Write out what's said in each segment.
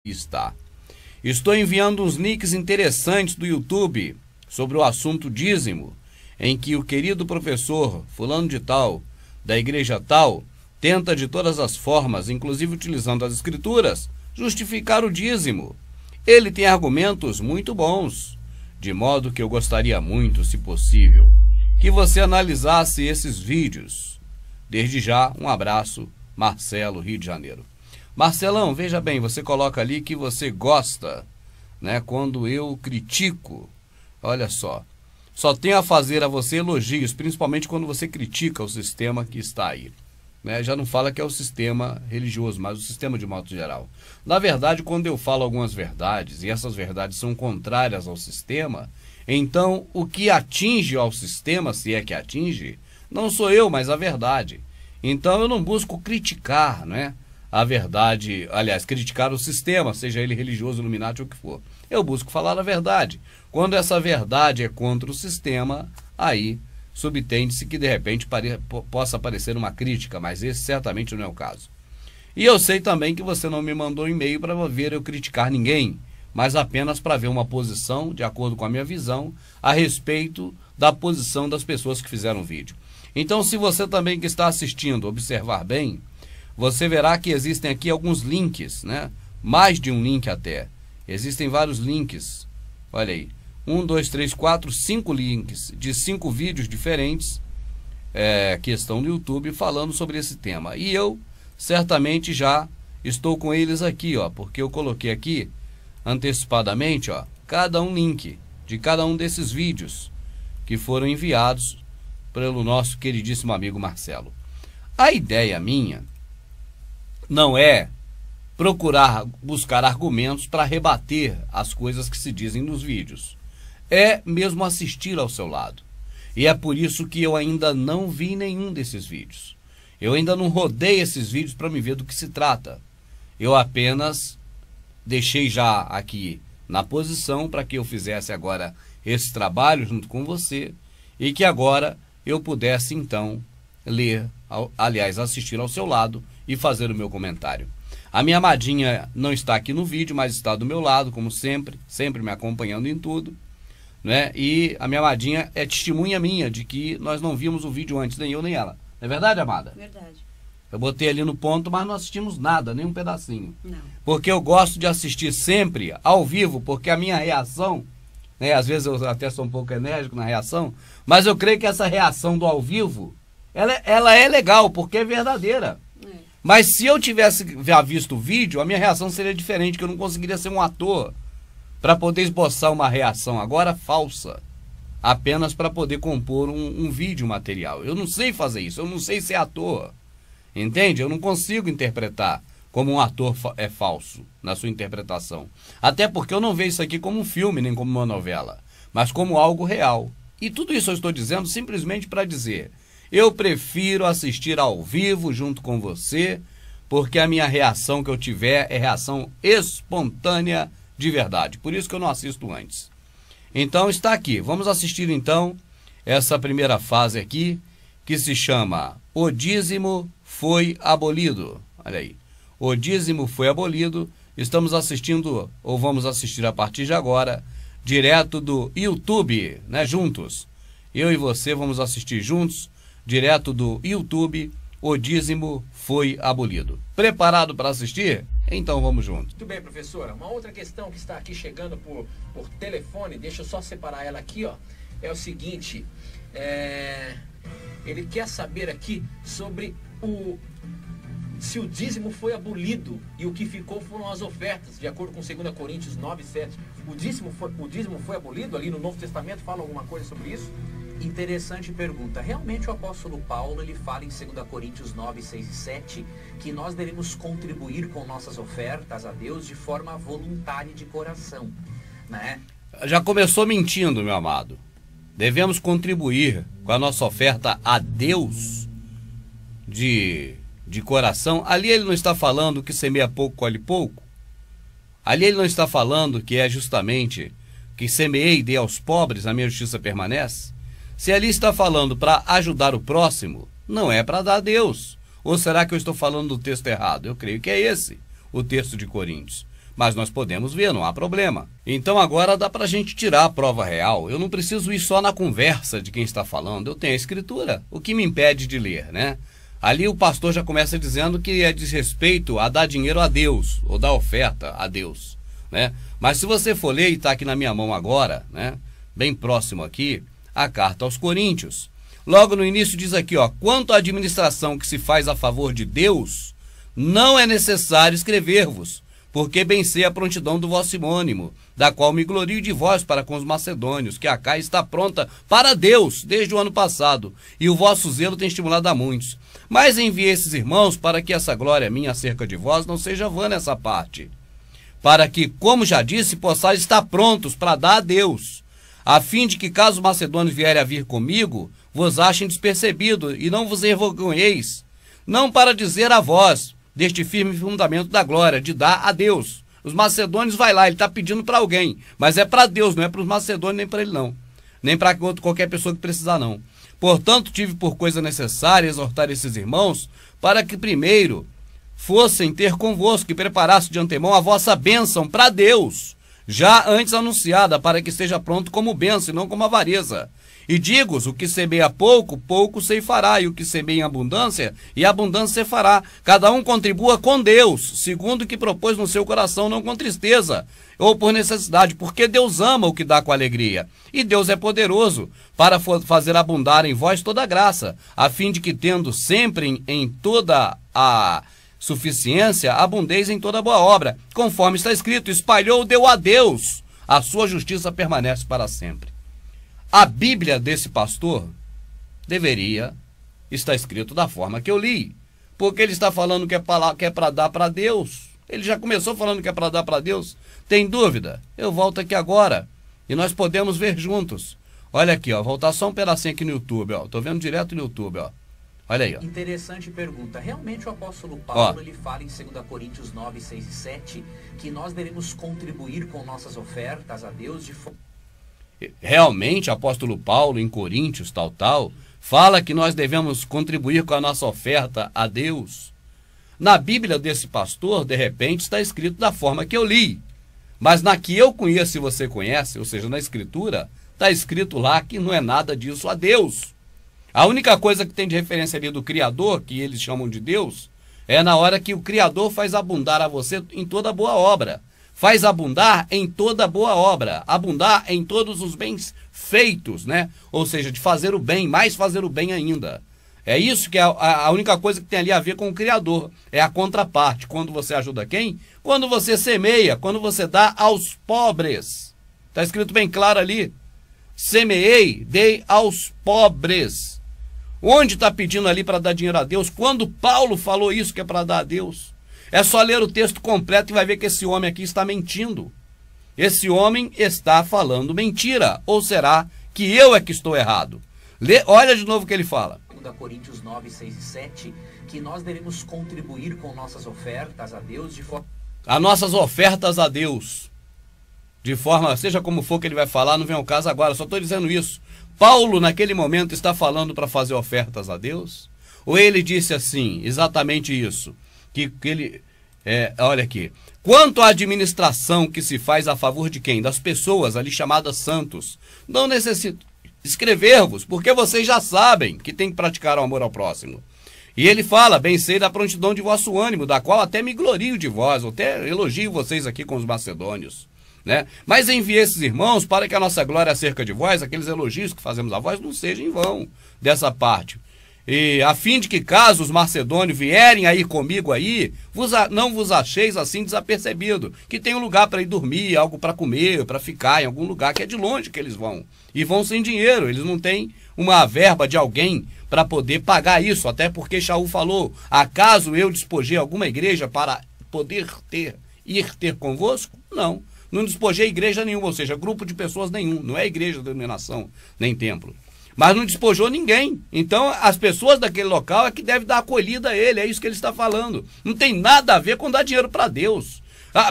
está. Estou enviando uns links interessantes do YouTube sobre o assunto dízimo, em que o querido professor fulano de tal, da igreja tal, tenta de todas as formas, inclusive utilizando as escrituras, justificar o dízimo. Ele tem argumentos muito bons, de modo que eu gostaria muito, se possível, que você analisasse esses vídeos. Desde já, um abraço, Marcelo, Rio de Janeiro. Marcelão, veja bem, você coloca ali que você gosta, né, quando eu critico. Olha só tenho a fazer a você elogios, principalmente quando você critica o sistema que está aí. Né? Já não fala que é o sistema religioso, mas o sistema de modo geral. Na verdade, quando eu falo algumas verdades, e essas verdades são contrárias ao sistema, então o que atinge ao sistema, se é que atinge, não sou eu, mas a verdade. Então eu não busco criticar, né, a verdade, aliás, criticar o sistema, seja ele religioso, Illuminati ou o que for. Eu busco falar a verdade. Quando essa verdade é contra o sistema, aí subtende-se que de repente possa aparecer uma crítica, mas esse certamente não é o caso. E eu sei também que você não me mandou e-mail para ver eu criticar ninguém, mas apenas para ver uma posição, de acordo com a minha visão, a respeito da posição das pessoas que fizeram o vídeo. Então, se você também que está assistindo observar bem, você verá que existem aqui alguns links, né? Mais de um link até. Existem vários links. Olha aí. 1, 2, 3, 4, 5 links de 5 vídeos diferentes que estão no YouTube falando sobre esse tema. E eu certamente já estou com eles aqui, ó, porque eu coloquei aqui antecipadamente, ó, cada um link de cada um desses vídeos que foram enviados pelo nosso queridíssimo amigo Marcelo. A ideia minha não é buscar argumentos para rebater as coisas que se dizem nos vídeos. É mesmo assistir ao seu lado. E é por isso que eu ainda não vi nenhum desses vídeos. Eu ainda não rodei esses vídeos para me ver do que se trata. Eu apenas deixei já aqui na posição para que eu fizesse agora esse trabalho junto com você e que agora eu pudesse então ler, aliás, assistir ao seu lado e fazer o meu comentário. A minha amadinha não está aqui no vídeo, mas está do meu lado, como sempre, sempre me acompanhando em tudo, né? E a minha amadinha é testemunha minha de que nós não vimos o vídeo antes, nem eu nem ela. Não é verdade, amada? Verdade. Eu botei ali no ponto, mas não assistimos nada, nem um pedacinho. Não. Porque eu gosto de assistir sempre ao vivo, porque a minha reação, né, às vezes eu até sou um pouco enérgico na reação, mas eu creio que essa reação do ao vivo, ela é legal, porque é verdadeira. Mas se eu tivesse já visto o vídeo, a minha reação seria diferente, que eu não conseguiria ser um ator para poder esboçar uma reação agora falsa, apenas para poder compor um vídeo material. Eu não sei fazer isso, eu não sei ser ator, entende? Eu não consigo interpretar como um ator é falso na sua interpretação. Até porque eu não vejo isso aqui como um filme, nem como uma novela, mas como algo real. E tudo isso eu estou dizendo simplesmente para dizer: eu prefiro assistir ao vivo junto com você, porque a minha reação que eu tiver é reação espontânea de verdade. Por isso que eu não assisto antes. Então está aqui. Vamos assistir então essa primeira fase aqui, que se chama O Dízimo Foi Abolido. Olha aí. O dízimo foi abolido. Estamos assistindo, ou vamos assistir a partir de agora, direto do YouTube, né? Juntos. Eu e você vamos assistir juntos, direto do YouTube, O Dízimo Foi Abolido. Preparado para assistir? Então vamos juntos. Muito bem, professora. Uma outra questão que está aqui chegando por telefone, deixa eu só separar ela aqui, ó. É o seguinte, ele quer saber aqui sobre se o dízimo foi abolido e o que ficou foram as ofertas, de acordo com 2 Coríntios 9, 7. O dízimo foi abolido? Ali no Novo Testamento fala alguma coisa sobre isso? Interessante pergunta. Realmente o apóstolo Paulo, ele fala em 2 Coríntios 9, 6 e 7, que nós devemos contribuir com nossas ofertas a Deus de forma voluntária e de coração, né? Já começou mentindo, meu amado. Devemos contribuir com a nossa oferta a Deus de coração. Ali ele não está falando que semeia pouco, colhe pouco. Ali ele não está falando que é justamente que semeei e dei aos pobres, a minha justiça permanece. Se ali está falando para ajudar o próximo, não é para dar a Deus. Ou será que eu estou falando do texto errado? Eu creio que é esse o texto de Coríntios. mas nós podemos ver, não há problema. Então agora dá para a gente tirar a prova real. Eu não preciso ir só na conversa de quem está falando, eu tenho a escritura. O que me impede de ler, né? Ali o pastor já começa dizendo que é desrespeito a dar dinheiro a Deus, ou dar oferta a Deus, né? Mas se você for ler, e está aqui na minha mão agora, né? Bem próximo aqui, a carta aos Coríntios. Logo no início diz aqui, ó, quanto à administração que se faz a favor de Deus, não é necessário escrever-vos, porque bem sei a prontidão do vosso simônimo, da qual me glorio de vós para com os macedônios, que a cá está pronta para Deus desde o ano passado, e o vosso zelo tem estimulado a muitos. Mas enviei esses irmãos para que essa glória minha acerca de vós não seja vã nessa parte, para que, como já disse, possais estar prontos para dar a Deus, a fim de que, caso os macedônios vierem a vir comigo, vos achem despercebido e não vos envergonheis, não para dizer a vós, deste firme fundamento da glória, de dar a Deus. Os macedônios vai lá, ele está pedindo para alguém, mas é para Deus, não é para os macedônios nem para ele não, nem para qualquer pessoa que precisar não. Portanto, tive por coisa necessária exortar esses irmãos, para que primeiro fossem ter convosco e preparasse de antemão a vossa bênção para Deus, já antes anunciada, para que esteja pronto como bênção e não como avareza. E digo-os, o que semeia pouco, pouco ceifará, e o que semeia em abundância, e abundância ceifará. Cada um contribua com Deus, segundo o que propôs no seu coração, não com tristeza, ou por necessidade, porque Deus ama o que dá com alegria. E Deus é poderoso para fazer abundar em vós toda a graça, a fim de que, tendo sempre em toda a suficiência, abundeis em toda boa obra, conforme está escrito, espalhou, deu a Deus, a sua justiça permanece para sempre. A Bíblia desse pastor deveria estar escrito da forma que eu li, porque ele está falando que é para dar para Deus. Ele já começou falando que é para dar para Deus. Tem dúvida? Eu volto aqui agora e nós podemos ver juntos. Olha aqui, ó, voltar só um pedacinho aqui no YouTube, ó. Tô vendo direto no YouTube, ó. Olha aí, ó. Interessante pergunta. Realmente o apóstolo Paulo, ele fala em 2 Coríntios 9, 6 e 7, que nós devemos contribuir com nossas ofertas a Deus de forma... Realmente, o apóstolo Paulo, em Coríntios, fala que nós devemos contribuir com a nossa oferta a Deus. Na Bíblia desse pastor, de repente, está escrito da forma que eu li. Mas na que eu conheço e você conhece, ou seja, na Escritura, está escrito lá que não é nada disso a Deus. A única coisa que tem de referência ali do Criador, que eles chamam de Deus, é na hora que o Criador faz abundar a você em toda boa obra. Faz abundar em toda boa obra, abundar em todos os bens feitos, né? Ou seja, de fazer o bem, mais fazer o bem ainda. É isso que é a única coisa que tem ali a ver com o Criador. É a contraparte. Quando você ajuda quem? Quando você semeia, quando você dá aos pobres. Está escrito bem claro ali. Semeei, dei aos pobres. Onde está pedindo ali para dar dinheiro a Deus? Quando Paulo falou isso que é para dar a Deus? É só ler o texto completo e vai ver que esse homem aqui está mentindo. Esse homem está falando mentira. Ou será que eu é que estou errado? Olha de novo o que ele fala. 2 Coríntios 9, 6 e 7, que nós devemos contribuir com nossas ofertas a Deus de forma... As nossas ofertas a Deus. De forma, seja como for que ele vai falar, não vem ao caso agora, só estou dizendo isso. Paulo, naquele momento, está falando para fazer ofertas a Deus? Ou ele disse assim, exatamente isso? Que ele, olha aqui, quanto à administração que se faz a favor de quem? Das pessoas ali chamadas santos, não necessito escrever-vos, porque vocês já sabem que tem que praticar o amor ao próximo. E ele fala, bem sei da prontidão de vosso ânimo, da qual até me glorio de vós, até elogio vocês aqui com os macedônios, né? Mas enviei esses irmãos para que a nossa glória acerca de vós, aqueles elogios que fazemos a vós, não sejam em vão dessa parte. E a fim de que, caso os macedônios vierem aí comigo aí, não vos acheis assim desapercebido, que tem um lugar para ir dormir, algo para comer, para ficar em algum lugar, que é de longe que eles vão. E vão sem dinheiro, eles não têm uma verba de alguém para poder pagar isso, até porque Shaul falou, acaso eu despojei alguma igreja para poder ir ter convosco? Não, não despojei igreja nenhuma, ou seja, grupo de pessoas nenhum, não é igreja, denominação, nem templo. Mas não despojou ninguém. Então, as pessoas daquele local é que devem dar acolhida a ele. É isso que ele está falando. Não tem nada a ver com dar dinheiro para Deus.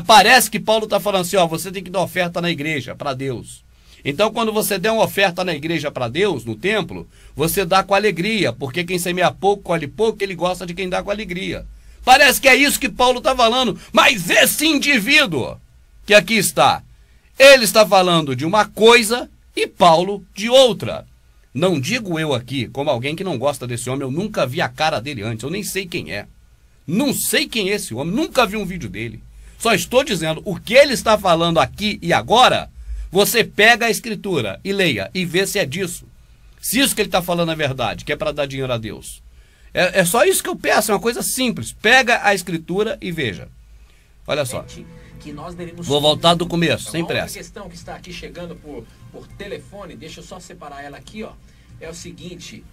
Parece que Paulo está falando assim, ó, você tem que dar oferta na igreja para Deus. Então, quando você der uma oferta na igreja para Deus, no templo, você dá com alegria. Porque quem semeia pouco, colhe pouco, ele gosta de quem dá com alegria. Parece que é isso que Paulo está falando. Mas esse indivíduo que aqui está, ele está falando de uma coisa e Paulo de outra. Não digo eu aqui, como alguém que não gosta desse homem, eu nunca vi a cara dele antes, eu nem sei quem é. Não sei quem é esse homem, nunca vi um vídeo dele. Só estou dizendo, o que ele está falando aqui e agora, você pega a escritura e leia e vê se é disso. Se isso que ele está falando é verdade, que é para dar dinheiro a Deus. É só isso que eu peço, é uma coisa simples. Pega a escritura e veja. Olha só. Que nós devemos... Vou voltar do começo, sem pressa. Uma questão que está aqui chegando por telefone, deixa eu só separar ela aqui, ó. É o seguinte,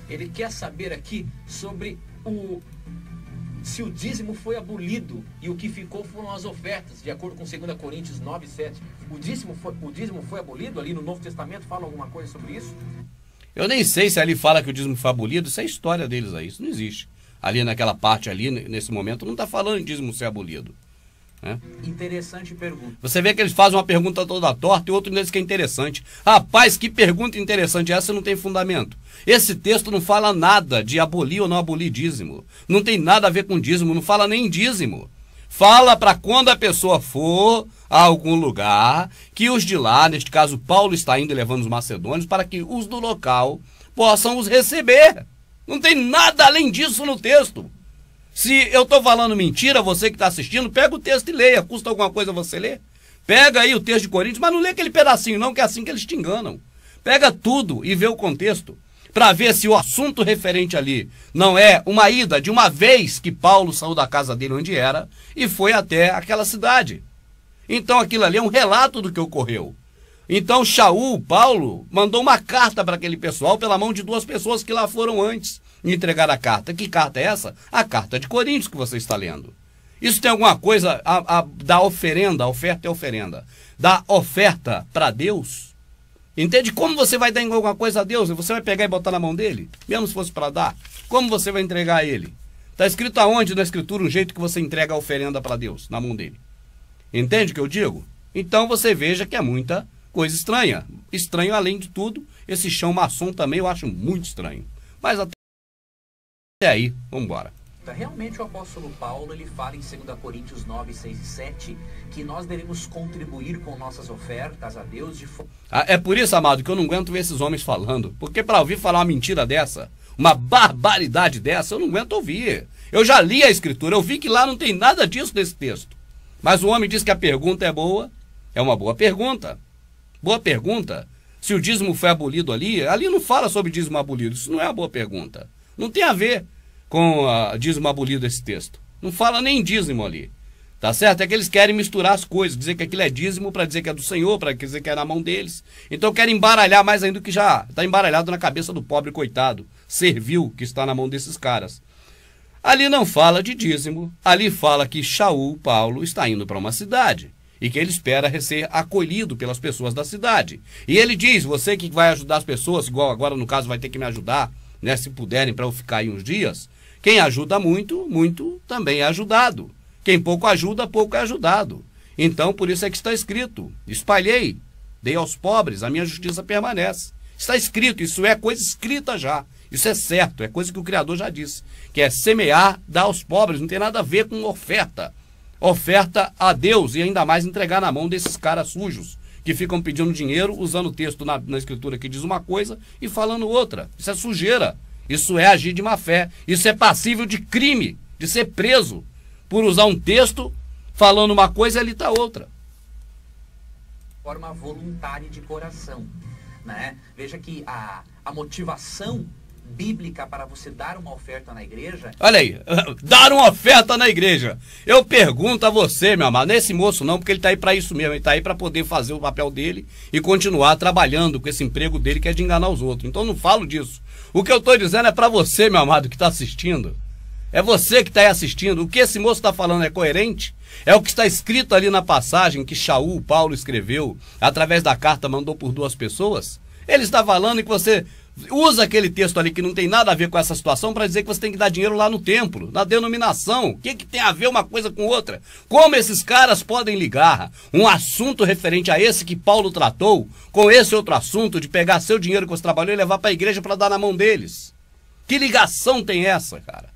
ele quer saber aqui sobre se o dízimo foi abolido e o que ficou foram as ofertas, de acordo com 2 Coríntios 9, 7. O dízimo foi abolido? Ali no Novo Testamento fala alguma coisa sobre isso? Eu nem sei se ali fala que o dízimo foi abolido, isso é história deles aí, isso não existe. Ali naquela parte ali, nesse momento, não está falando em dízimo ser abolido. Né? Interessante pergunta. Você vê que eles fazem uma pergunta toda torta e outro deles que é interessante. Rapaz, que pergunta interessante, essa não tem fundamento. Esse texto não fala nada de abolir ou não abolir dízimo. Não tem nada a ver com dízimo, não fala nem em dízimo. Fala para quando a pessoa for a algum lugar, que os de lá, neste caso Paulo está indo e levando os macedônios, para que os do local possam os receber. Não tem nada além disso no texto. Se eu estou falando mentira, você que está assistindo, pega o texto e leia. Custa alguma coisa você ler? Pega aí o texto de Coríntios, mas não lê aquele pedacinho não, que é assim que eles te enganam. Pega tudo e vê o contexto, para ver se o assunto referente ali não é uma ida de uma vez que Paulo saiu da casa dele onde era e foi até aquela cidade. Então aquilo ali é um relato do que ocorreu. Então Paulo, mandou uma carta para aquele pessoal pela mão de 2 pessoas que lá foram antes entregar a carta. Que carta é essa? A carta de Coríntios que você está lendo. Isso tem alguma coisa da oferenda, a oferta é oferenda, da oferta para Deus? Entende como você vai dar alguma coisa a Deus? Você vai pegar e botar na mão dele? Mesmo se fosse para dar? Como você vai entregar a ele? Está escrito aonde na escritura um jeito que você entrega a oferenda para Deus, na mão dele? Entende o que eu digo? Então você veja que é muita coisa estranha. Estranho além de tudo, esse chão maçom também eu acho muito estranho. Mas até aí, vamos embora. Realmente o apóstolo Paulo, ele fala em 2 Coríntios 9, 6 e 7, que nós devemos contribuir com nossas ofertas a Deus de forma... É por isso, amado, que eu não aguento ver esses homens falando. Porque para ouvir falar uma mentira dessa, uma barbaridade dessa, eu não aguento ouvir. Eu já li a escritura, eu vi que lá não tem nada disso nesse texto. Mas o homem diz que a pergunta é boa, é uma boa pergunta. Boa pergunta. Se o dízimo foi abolido ali não fala sobre dízimo abolido, isso não é uma boa pergunta. Não tem a ver com dízimo abolido esse texto. Não fala nem dízimo ali. Tá certo? É que eles querem misturar as coisas, dizer que aquilo é dízimo para dizer que é do Senhor, para dizer que é na mão deles. Então querem embaralhar mais ainda do que já está embaralhado na cabeça do pobre coitado, servil que está na mão desses caras. Ali não fala de dízimo, ali fala que Paulo está indo para uma cidade e que ele espera ser acolhido pelas pessoas da cidade. E ele diz, você que vai ajudar as pessoas, igual agora no caso vai ter que me ajudar, né, se puderem, para eu ficar aí uns dias. Quem ajuda muito, muito também é ajudado. Quem pouco ajuda, pouco é ajudado. Então, por isso é que está escrito, espalhei, dei aos pobres, a minha justiça permanece. Está escrito, isso é coisa escrita já. Isso é certo, é coisa que o Criador já disse, que é semear, dar aos pobres, não tem nada a ver com oferta. Oferta a Deus e ainda mais entregar na mão desses caras sujos, que ficam pedindo dinheiro, usando o texto na escritura que diz uma coisa e falando outra. Isso é sujeira, isso é agir de má fé, isso é passível de crime, de ser preso, por usar um texto falando uma coisa e ali está outra. Forma voluntária de coração, né? Veja que a motivação bíblica para você dar uma oferta na igreja... Olha aí, dar uma oferta na igreja. Eu pergunto a você, meu amado, nesse moço não, porque ele está aí para isso mesmo, ele está aí para poder fazer o papel dele e continuar trabalhando com esse emprego dele que é de enganar os outros. Então não falo disso. O que eu estou dizendo é para você, meu amado, que está assistindo. É você que está aí assistindo. O que esse moço está falando é coerente? É o que está escrito ali na passagem que Paulo escreveu, através da carta, mandou por 2 pessoas? Ele está falando que você usa aquele texto ali que não tem nada a ver com essa situação para dizer que você tem que dar dinheiro lá no templo, na denominação. O que tem a ver uma coisa com outra? Como esses caras podem ligar um assunto referente a esse que Paulo tratou com esse outro assunto de pegar seu dinheiro que você trabalhou e levar para a igreja para dar na mão deles? Que ligação tem essa, cara?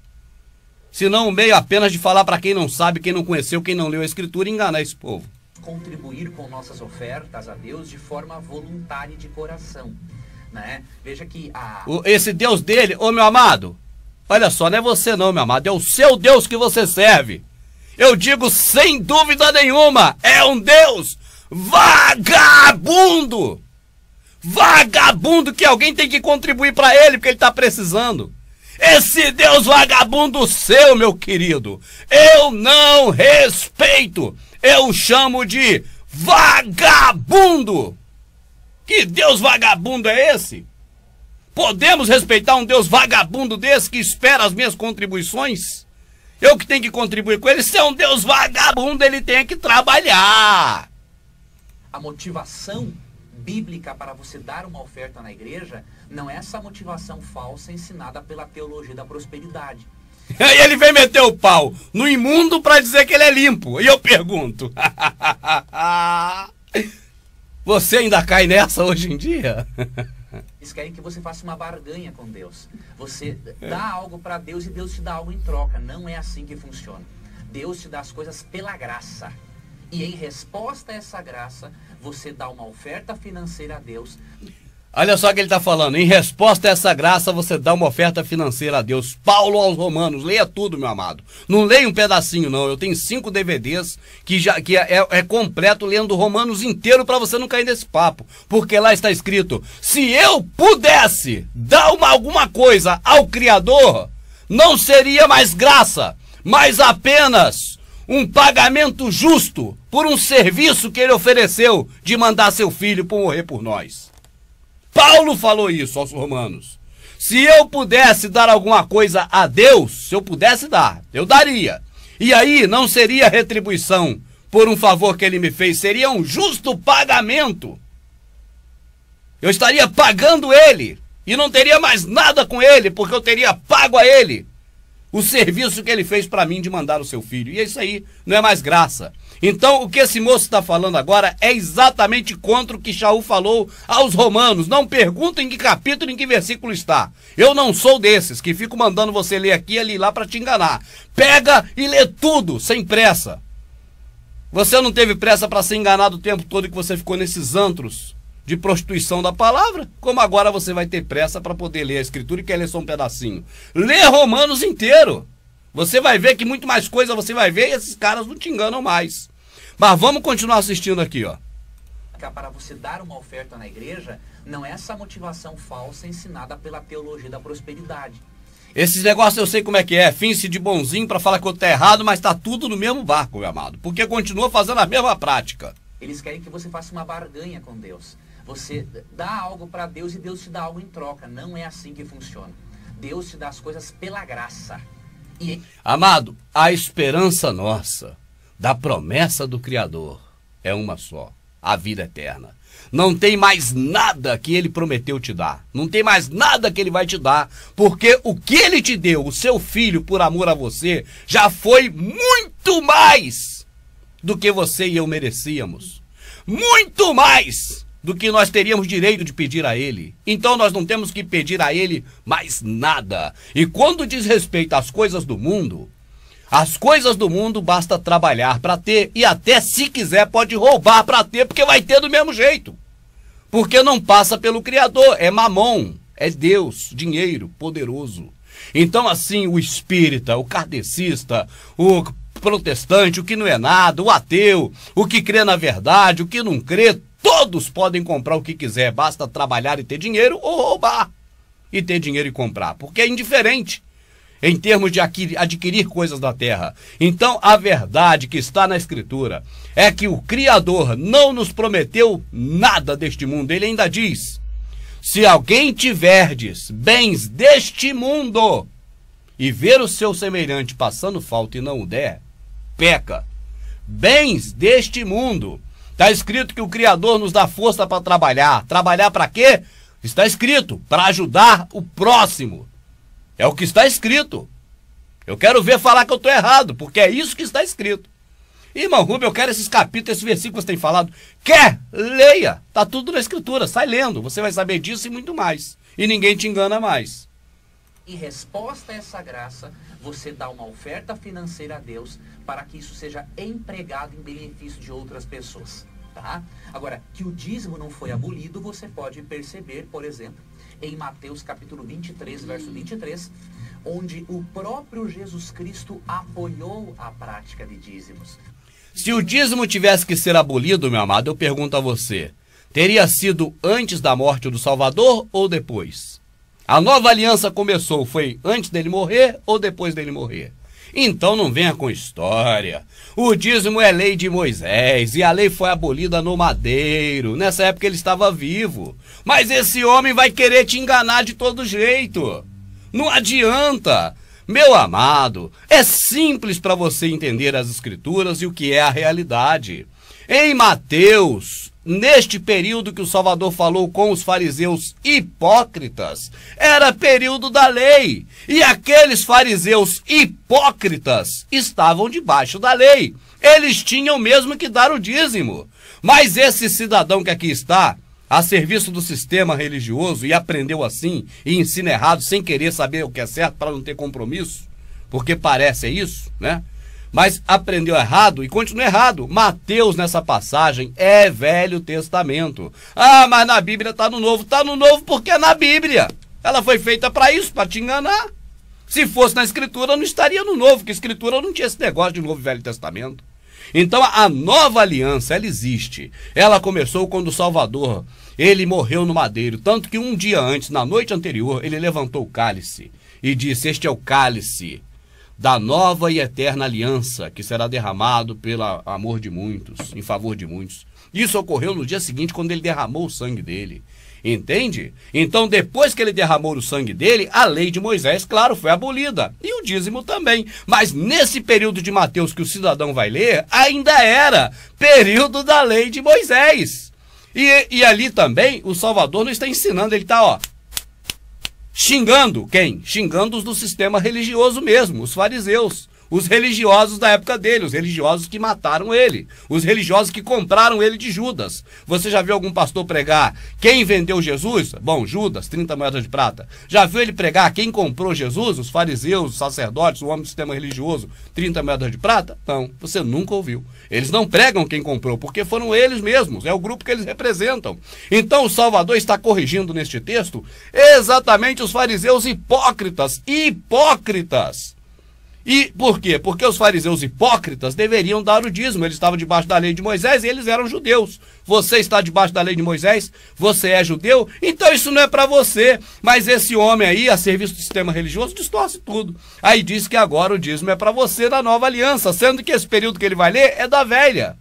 senão um meio apenas de falar para quem não sabe, quem não conheceu, quem não leu a Escritura e enganar esse povo. Contribuir com nossas ofertas a Deus de forma voluntária e de coração, né? Veja que esse Deus dele, ô meu amado, olha só, não é você não, meu amado, é o seu Deus que você serve. Eu digo sem dúvida nenhuma, é um Deus vagabundo. Vagabundo que alguém tem que contribuir para ele, porque ele está precisando. Esse Deus vagabundo seu, meu querido, eu não respeito. Eu chamo de vagabundo. Que Deus vagabundo é esse? Podemos respeitar um Deus vagabundo desse que espera as minhas contribuições? Eu que tenho que contribuir com ele. Se é um Deus vagabundo, ele tem que trabalhar. A motivação bíblica para você dar uma oferta na igreja não é essa motivação falsa ensinada pela teologia da prosperidade. Aí ele vem meter o pau no imundo para dizer que ele é limpo. E eu pergunto, você ainda cai nessa hoje em dia? Eles querem que você faça uma barganha com Deus. Você dá algo para Deus e Deus te dá algo em troca. Não é assim que funciona. Deus te dá as coisas pela graça. E em resposta a essa graça, você dá uma oferta financeira a Deus. Olha só o que ele está falando. Em resposta a essa graça, você dá uma oferta financeira a Deus. Paulo aos Romanos. Leia tudo, meu amado. Não leia um pedacinho, não. Eu tenho 5 DVDs que é completo lendo Romanos inteiro para você não cair nesse papo. Porque lá está escrito, se eu pudesse dar alguma coisa ao Criador, não seria mais graça, mas apenas um pagamento justo por um serviço que ele ofereceu de mandar seu filho para morrer por nós. Paulo falou isso aos Romanos. Se eu pudesse dar alguma coisa a Deus, se eu pudesse dar, eu daria. E aí não seria retribuição por um favor que ele me fez, seria um justo pagamento. Eu estaria pagando ele e não teria mais nada com ele, porque eu teria pago a ele o serviço que ele fez para mim de mandar o seu filho. E isso aí não é mais graça. Então, o que esse moço está falando agora é exatamente contra o que Shaul falou aos Romanos. Não pergunta em que capítulo, em que versículo está. Eu não sou desses que fico mandando você ler aqui e ali lá para te enganar. Pega e lê tudo, sem pressa. Você não teve pressa para ser enganado o tempo todo que você ficou nesses antros de prostituição da palavra? Como agora você vai ter pressa para poder ler a Escritura e quer ler só um pedacinho? Lê Romanos inteiro. Você vai ver que muito mais coisa você vai ver e esses caras não te enganam mais. Mas vamos continuar assistindo aqui, ó. Para você dar uma oferta na igreja, não é essa motivação falsa ensinada pela teologia da prosperidade. Esses negócios eu sei como é que é. Finge de bonzinho para falar que eu tô errado, mas tá tudo no mesmo barco, meu amado. Porque continua fazendo a mesma prática. Eles querem que você faça uma barganha com Deus. Você dá algo para Deus e Deus te dá algo em troca. Não é assim que funciona. Deus te dá as coisas pela graça. Amado, a esperança nossa, da promessa do Criador, é uma só, a vida eterna. Não tem mais nada que ele prometeu te dar. Não tem mais nada que ele vai te dar, porque o que ele te deu, o seu filho, por amor a você, já foi muito mais do que você e eu merecíamos. Muito mais do que nós teríamos direito de pedir a ele. Então nós não temos que pedir a ele mais nada. E quando diz respeito às coisas do mundo, as coisas do mundo basta trabalhar para ter, e até se quiser pode roubar para ter, porque vai ter do mesmo jeito. Porque não passa pelo Criador, é mamon, é Deus, dinheiro poderoso. Então assim, o espírita, o kardecista, o protestante, o que não é nada, o ateu, o que crê na verdade, o que não crê, todos podem comprar o que quiser, basta trabalhar e ter dinheiro ou roubar e ter dinheiro e comprar, porque é indiferente em termos de adquirir coisas da terra. Então a verdade que está na Escritura é que o Criador não nos prometeu nada deste mundo. Ele ainda diz, se alguém tiverdes bens deste mundo e ver o seu semelhante passando falta e não o der, peca. Bens deste mundo. Está escrito que o Criador nos dá força para trabalhar. Trabalhar para quê? Está escrito, para ajudar o próximo. É o que está escrito. Eu quero ver falar que eu estou errado, porque é isso que está escrito. Irmão Rubem, eu quero esses capítulos, esses versículos que você tem falado. Quer? Leia. Está tudo na Escritura, sai lendo. Você vai saber disso e muito mais. E ninguém te engana mais. Em resposta a essa graça, você dá uma oferta financeira a Deus para que isso seja empregado em benefício de outras pessoas. Tá? Agora, que o dízimo não foi abolido, você pode perceber, por exemplo, em Mateus capítulo 23, verso 23, onde o próprio Jesus Cristo apoiou a prática de dízimos. Se o dízimo tivesse que ser abolido, meu amado, eu pergunto a você, teria sido antes da morte do Salvador ou depois? A nova aliança começou, foi antes dele morrer ou depois dele morrer? Então não venha com história. O dízimo é lei de Moisés e a lei foi abolida no madeiro. Nessa época ele estava vivo. Mas esse homem vai querer te enganar de todo jeito. Não adianta. Meu amado, é simples para você entender as escrituras e o que é a realidade. Em Mateus, neste período que o Salvador falou com os fariseus hipócritas, era período da lei. E aqueles fariseus hipócritas estavam debaixo da lei. Eles tinham mesmo que dar o dízimo. Mas esse cidadão que aqui está, a serviço do sistema religioso, e aprendeu assim, e ensina errado, sem querer saber o que é certo para não ter compromisso, porque parece isso, né? Mas aprendeu errado e continua errado. Mateus, nessa passagem, é Velho Testamento. Ah, mas na Bíblia está no Novo. Está no Novo porque é na Bíblia. Ela foi feita para isso, para te enganar. Se fosse na Escritura, não estaria no Novo, porque a Escritura não tinha esse negócio de Novo e Velho Testamento. Então, a nova aliança, ela existe. Ela começou quando o Salvador, ele morreu no madeiro. Tanto que um dia antes, na noite anterior, ele levantou o cálice e disse, este é o cálice da nova e eterna aliança, que será derramado pelo amor de muitos, em favor de muitos. Isso ocorreu no dia seguinte, quando ele derramou o sangue dele. Entende? Então, depois que ele derramou o sangue dele, a lei de Moisés, claro, foi abolida. E o dízimo também. Mas nesse período de Mateus que o cidadão vai ler, ainda era período da lei de Moisés. E ali também, o Salvador não está ensinando, ele está, ó, xingando quem? Xingando os do sistema religioso mesmo, os fariseus, os religiosos da época dele, os religiosos que mataram ele, os religiosos que compraram ele de Judas. Você já viu algum pastor pregar quem vendeu Jesus? Bom, Judas, 30 moedas de prata. Já viu ele pregar quem comprou Jesus? Os fariseus, os sacerdotes, o homem do sistema religioso, 30 moedas de prata? Não, você nunca ouviu. Eles não pregam quem comprou, porque foram eles mesmos, é o grupo que eles representam. Então o Salvador está corrigindo neste texto exatamente os fariseus hipócritas. Hipócritas! E por quê? Porque os fariseus hipócritas deveriam dar o dízimo. Eles estavam debaixo da lei de Moisés e eles eram judeus. Você está debaixo da lei de Moisés? Você é judeu? Então isso não é para você. Mas esse homem aí, a serviço do sistema religioso, distorce tudo. Aí diz que agora o dízimo é para você da nova aliança, sendo que esse período que ele vai ler é da velha.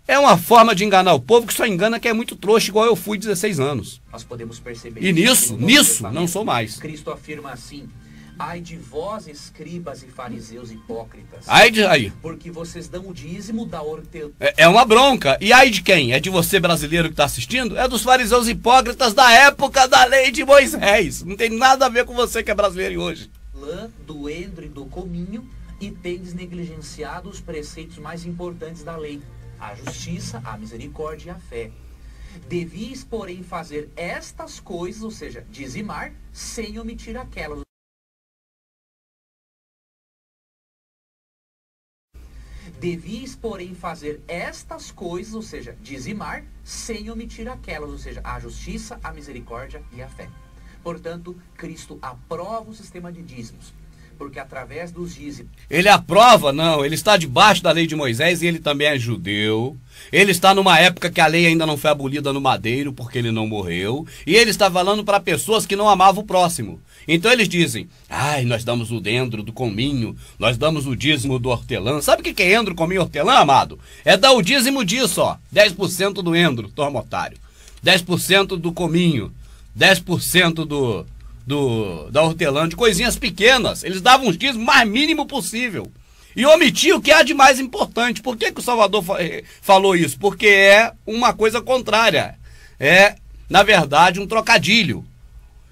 É uma forma de enganar o povo que só engana quem é muito trouxa, igual eu fui 16 anos. Nós podemos perceber e nisso não sou mais. Cristo afirma assim: ai de vós, escribas e fariseus hipócritas. Aí. Porque vocês dão o dízimo da hortelã. É uma bronca. E aí de quem? É de você, brasileiro, que está assistindo? É dos fariseus hipócritas da época da lei de Moisés. Não tem nada a ver com você que é brasileiro hoje. Do endro e do cominho, e tendes negligenciado os preceitos mais importantes da lei: a justiça, a misericórdia e a fé. Devias, porém, fazer estas coisas, ou seja, dizimar, sem omitir aquelas. Devias, porém, fazer estas coisas, ou seja, dizimar, sem omitir aquelas, ou seja, a justiça, a misericórdia e a fé. Portanto, Cristo aprova o sistema de dízimos, porque através dos dízimos... Ele aprova? Não, ele está debaixo da lei de Moisés e ele também é judeu. Ele está numa época que a lei ainda não foi abolida no madeiro, porque ele não morreu. E ele está falando para pessoas que não amavam o próximo. Então eles dizem, ai, nós damos o endro do cominho, nós damos o dízimo do hortelã. Sabe o que é endro, cominho e hortelã, amado? É dar o dízimo disso, ó. 10% do endro, toma otário. 10% do cominho, 10% da hortelã, de coisinhas pequenas. Eles davam os dízimos mais mínimo possível. E omitiam o que há de mais importante. Por que o Salvador falou isso? Porque é uma coisa contrária. É, na verdade, um trocadilho.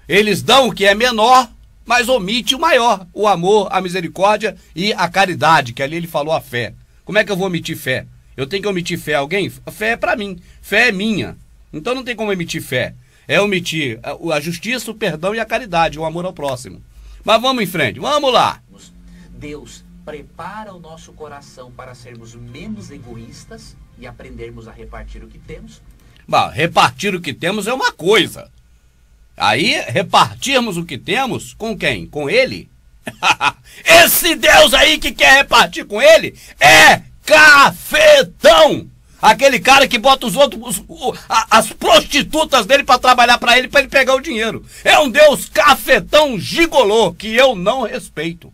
Eles dão o que é menor, mas omite o maior. O amor, a misericórdia e a caridade, que ali ele falou a fé. Como é que eu vou omitir fé? Eu tenho que omitir fé a alguém? A fé é para mim. Fé é minha. Então não tem como omitir fé. é omitir a justiça, o perdão e a caridade, o amor ao próximo. Mas vamos em frente, vamos lá. Deus prepara o nosso coração para sermos menos egoístas e aprendermos a repartir o que temos. Bah, repartir o que temos é uma coisa. Aí, repartirmos o que temos com quem? Com ele? Esse Deus aí que quer repartir com ele é cafetão! Aquele cara que bota os outros, as prostitutas dele para trabalhar para ele pegar o dinheiro. É um Deus cafetão gigolô que eu não respeito.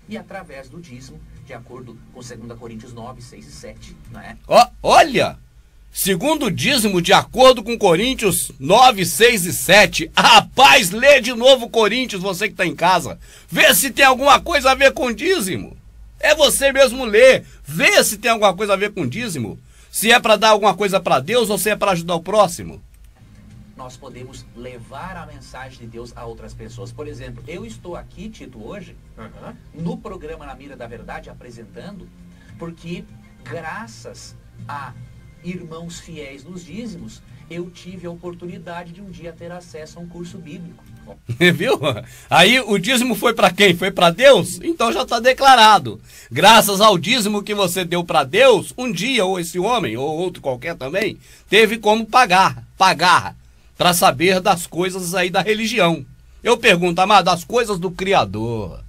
E através do dízimo, de acordo com 2 Coríntios 9, 6 e 7, não é? Olha! Segundo o dízimo, de acordo com Coríntios 9, 6 e 7. Rapaz, lê de novo Coríntios, você que está em casa. Vê se tem alguma coisa a ver com dízimo. É você mesmo ler. Vê se tem alguma coisa a ver com dízimo. Se é para dar alguma coisa para Deus ou se é para ajudar o próximo. Nós podemos levar a mensagem de Deus a outras pessoas. Por exemplo, eu estou aqui, Tito, hoje, no programa Na Mira da Verdade, apresentando, porque graças a irmãos fiéis nos dízimos, eu tive a oportunidade de um dia ter acesso a um curso bíblico. Viu? Aí o dízimo foi para quem? Foi para Deus? Então já está declarado. Graças ao dízimo que você deu para Deus, um dia, ou esse homem, ou outro qualquer também, teve como pagar para saber das coisas aí da religião. Eu pergunto, amado, as coisas do Criador,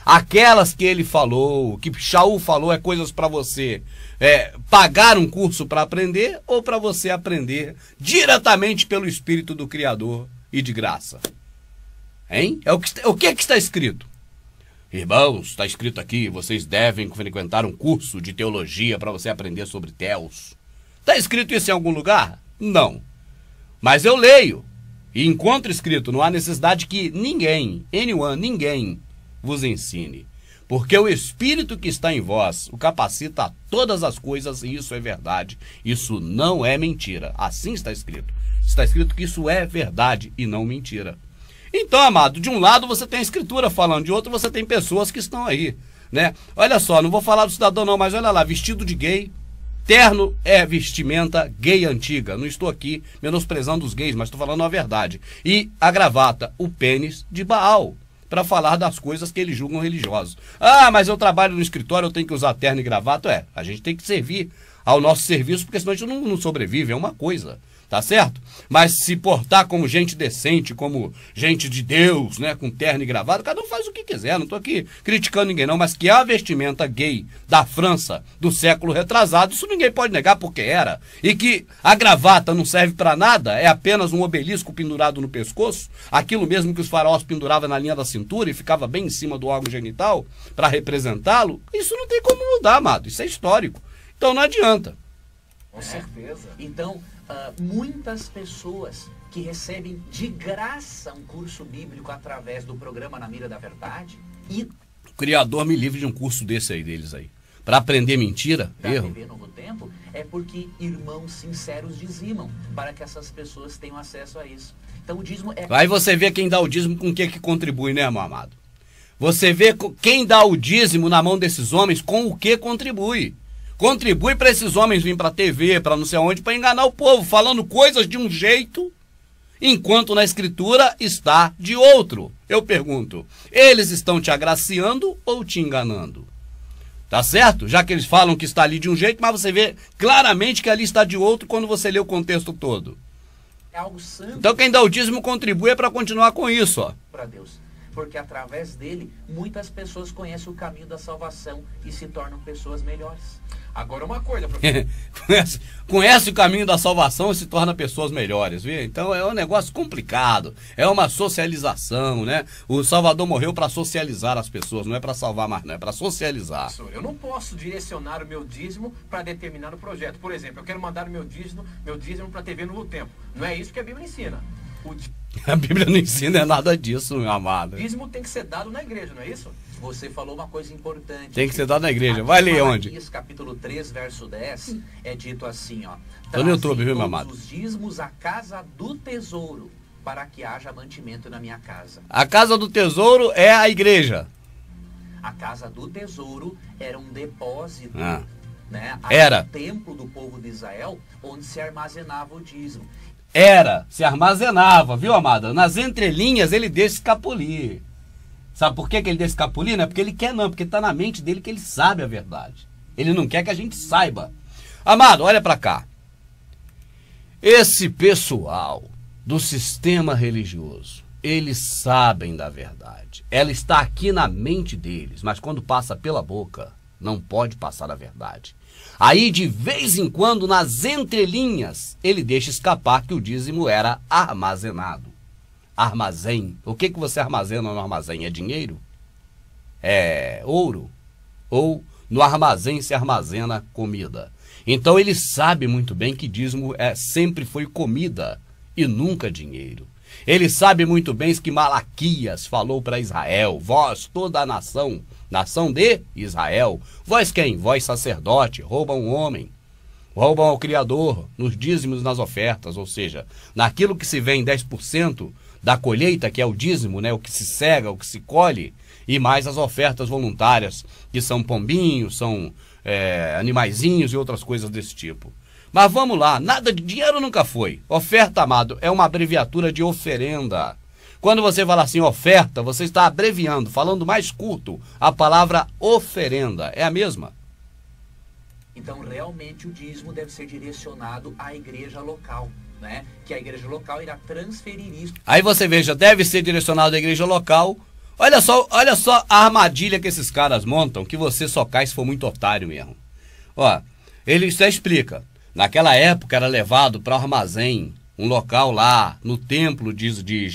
aquelas que ele falou, que Shaul falou, é coisas para você pagar um curso para aprender ou para você aprender diretamente pelo Espírito do Criador e de graça? Hein? O que está escrito? Irmãos, está escrito aqui, vocês devem frequentar um curso de teologia para você aprender sobre Theos. Está escrito isso em algum lugar? Não. Mas eu leio e encontro escrito, não há necessidade que ninguém vos ensine. Porque o Espírito que está em vós o capacita a todas as coisas, e isso é verdade. Isso não é mentira. Assim está escrito. Está escrito que isso é verdade e não mentira. Então, amado, de um lado você tem a Escritura falando, de outro você tem pessoas que estão aí, né? Olha só, não vou falar do cidadão não, mas olha lá, vestido de gay, terno é vestimenta gay antiga. Não estou aqui menosprezando os gays, mas estou falando a verdade. E a gravata, o pênis de Baal, para falar das coisas que eles julgam religiosos. Ah, mas eu trabalho no escritório, eu tenho que usar terno e gravata. A gente tem que servir ao nosso serviço, porque senão a gente não sobrevive, é uma coisa, tá certo? Mas se portar como gente decente, como gente de Deus, né, com terno e gravata, cada um faz o que quiser, não estou aqui criticando ninguém não, mas que a vestimenta gay da França do século retrasado, isso ninguém pode negar porque era, e que a gravata não serve para nada, é apenas um obelisco pendurado no pescoço, aquilo mesmo que os faraós penduravam na linha da cintura e ficava bem em cima do órgão genital para representá-lo, isso não tem como mudar, amado, isso é histórico. Então não adianta. Com certeza. Então, muitas pessoas que recebem de graça um curso bíblico através do programa Na Mira da Verdade e o Criador me livre de um curso desse aí deles aí. Para aprender mentira, da erro. TV Novo Tempo, é porque irmãos sinceros dizimam para que essas pessoas tenham acesso a isso. Então o dízimo é... Aí você vê quem dá o dízimo com o que contribui, né, meu amado? Você vê quem dá o dízimo na mão desses homens com o que contribui. Contribui para esses homens virem para a TV, para não sei onde, para enganar o povo, falando coisas de um jeito, enquanto na Escritura está de outro. Eu pergunto, eles estão te agraciando ou te enganando? Tá certo? Já que eles falam que está ali de um jeito, mas você vê claramente que ali está de outro quando você lê o contexto todo. É algo santo. Então quem dá o dízimo contribui para continuar com isso, ó. Para Deus. Porque através dele, muitas pessoas conhecem o caminho da salvação e se tornam pessoas melhores. Agora uma coisa, professor. Conhece o caminho da salvação e se torna pessoas melhores, viu? Então é um negócio complicado, é uma socialização, né? O Salvador morreu para socializar as pessoas, não é para salvar mais, não, é para socializar. Professor, eu não posso direcionar o meu dízimo para determinado projeto. Por exemplo, eu quero mandar o meu dízimo para a TV Novo Tempo. Não é isso que a Bíblia ensina. A Bíblia não ensina nada disso, meu amado. O dízimo tem que ser dado na igreja, não é isso? Você falou uma coisa importante. Tem que ser dado na igreja. Vai ler onde? Malaquias, capítulo 3, verso 10, é dito assim, ó. Tô no YouTube, viu, meu amado? Os dízimos à casa do tesouro, para que haja mantimento na minha casa. A casa do tesouro é a igreja. A casa do tesouro era um depósito, né? Era. Um templo do povo de Israel, onde se armazenava o dízimo. se armazenava, viu, amada? Nas entrelinhas ele deixa escapulir. Sabe por que que ele deixa escapulir? Não é porque ele quer não, porque está na mente dele que ele sabe a verdade. Ele não quer que a gente saiba. Amado, olha para cá. Esse pessoal do sistema religioso, eles sabem da verdade. Ela está aqui na mente deles, mas quando passa pela boca, não pode passar a verdade. Aí, de vez em quando, nas entrelinhas, ele deixa escapar que o dízimo era armazenado. Armazém. O que que você armazena no armazém? É dinheiro? É ouro? Ou no armazém se armazena comida? Então ele sabe muito bem que dízimo sempre foi comida e nunca dinheiro. Ele sabe muito bem que Malaquias falou para Israel: vós, toda a nação, nação de Israel, vós quem? Vós sacerdote, roubam um homem, roubam ao Criador, nos dízimos e nas ofertas, ou seja, naquilo que se vem 10% da colheita, que é o dízimo, né, o que se cega, o que se colhe, e mais as ofertas voluntárias, que são pombinhos, são animaizinhos e outras coisas desse tipo. Mas vamos lá, nada de dinheiro nunca foi. Oferta, amado, é uma abreviatura de oferenda. Quando você fala assim, oferta, você está abreviando, falando mais curto, a palavra oferenda. É a mesma? Então, realmente, o dízimo deve ser direcionado à igreja local, né? Que a igreja local irá transferir isso. Aí você veja, deve ser direcionado à igreja local. Olha só a armadilha que esses caras montam, que você só cai se for muito otário mesmo. Ó, ele já explica. Naquela época era levado para o armazém, um local lá no templo de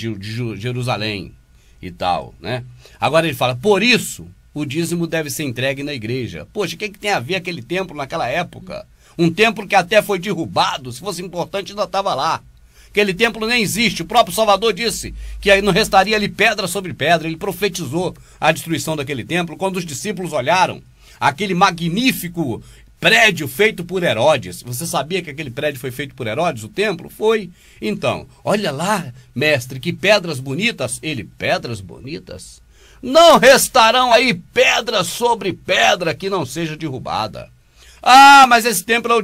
Jerusalém e tal, né? Agora ele fala, por isso o dízimo deve ser entregue na igreja. Poxa, o que tem a ver aquele templo naquela época? Um templo que até foi derrubado, se fosse importante ainda estava lá. Aquele templo nem existe, o próprio Salvador disse que não restaria ali pedra sobre pedra. Ele profetizou a destruição daquele templo quando os discípulos olharam aquele magnífico prédio feito por Herodes. Você sabia que aquele prédio foi feito por Herodes, o templo? Foi. Então, olha lá, mestre, que pedras bonitas. Ele, pedras bonitas? Não restarão aí pedra sobre pedra que não seja derrubada. Ah, mas esse templo é o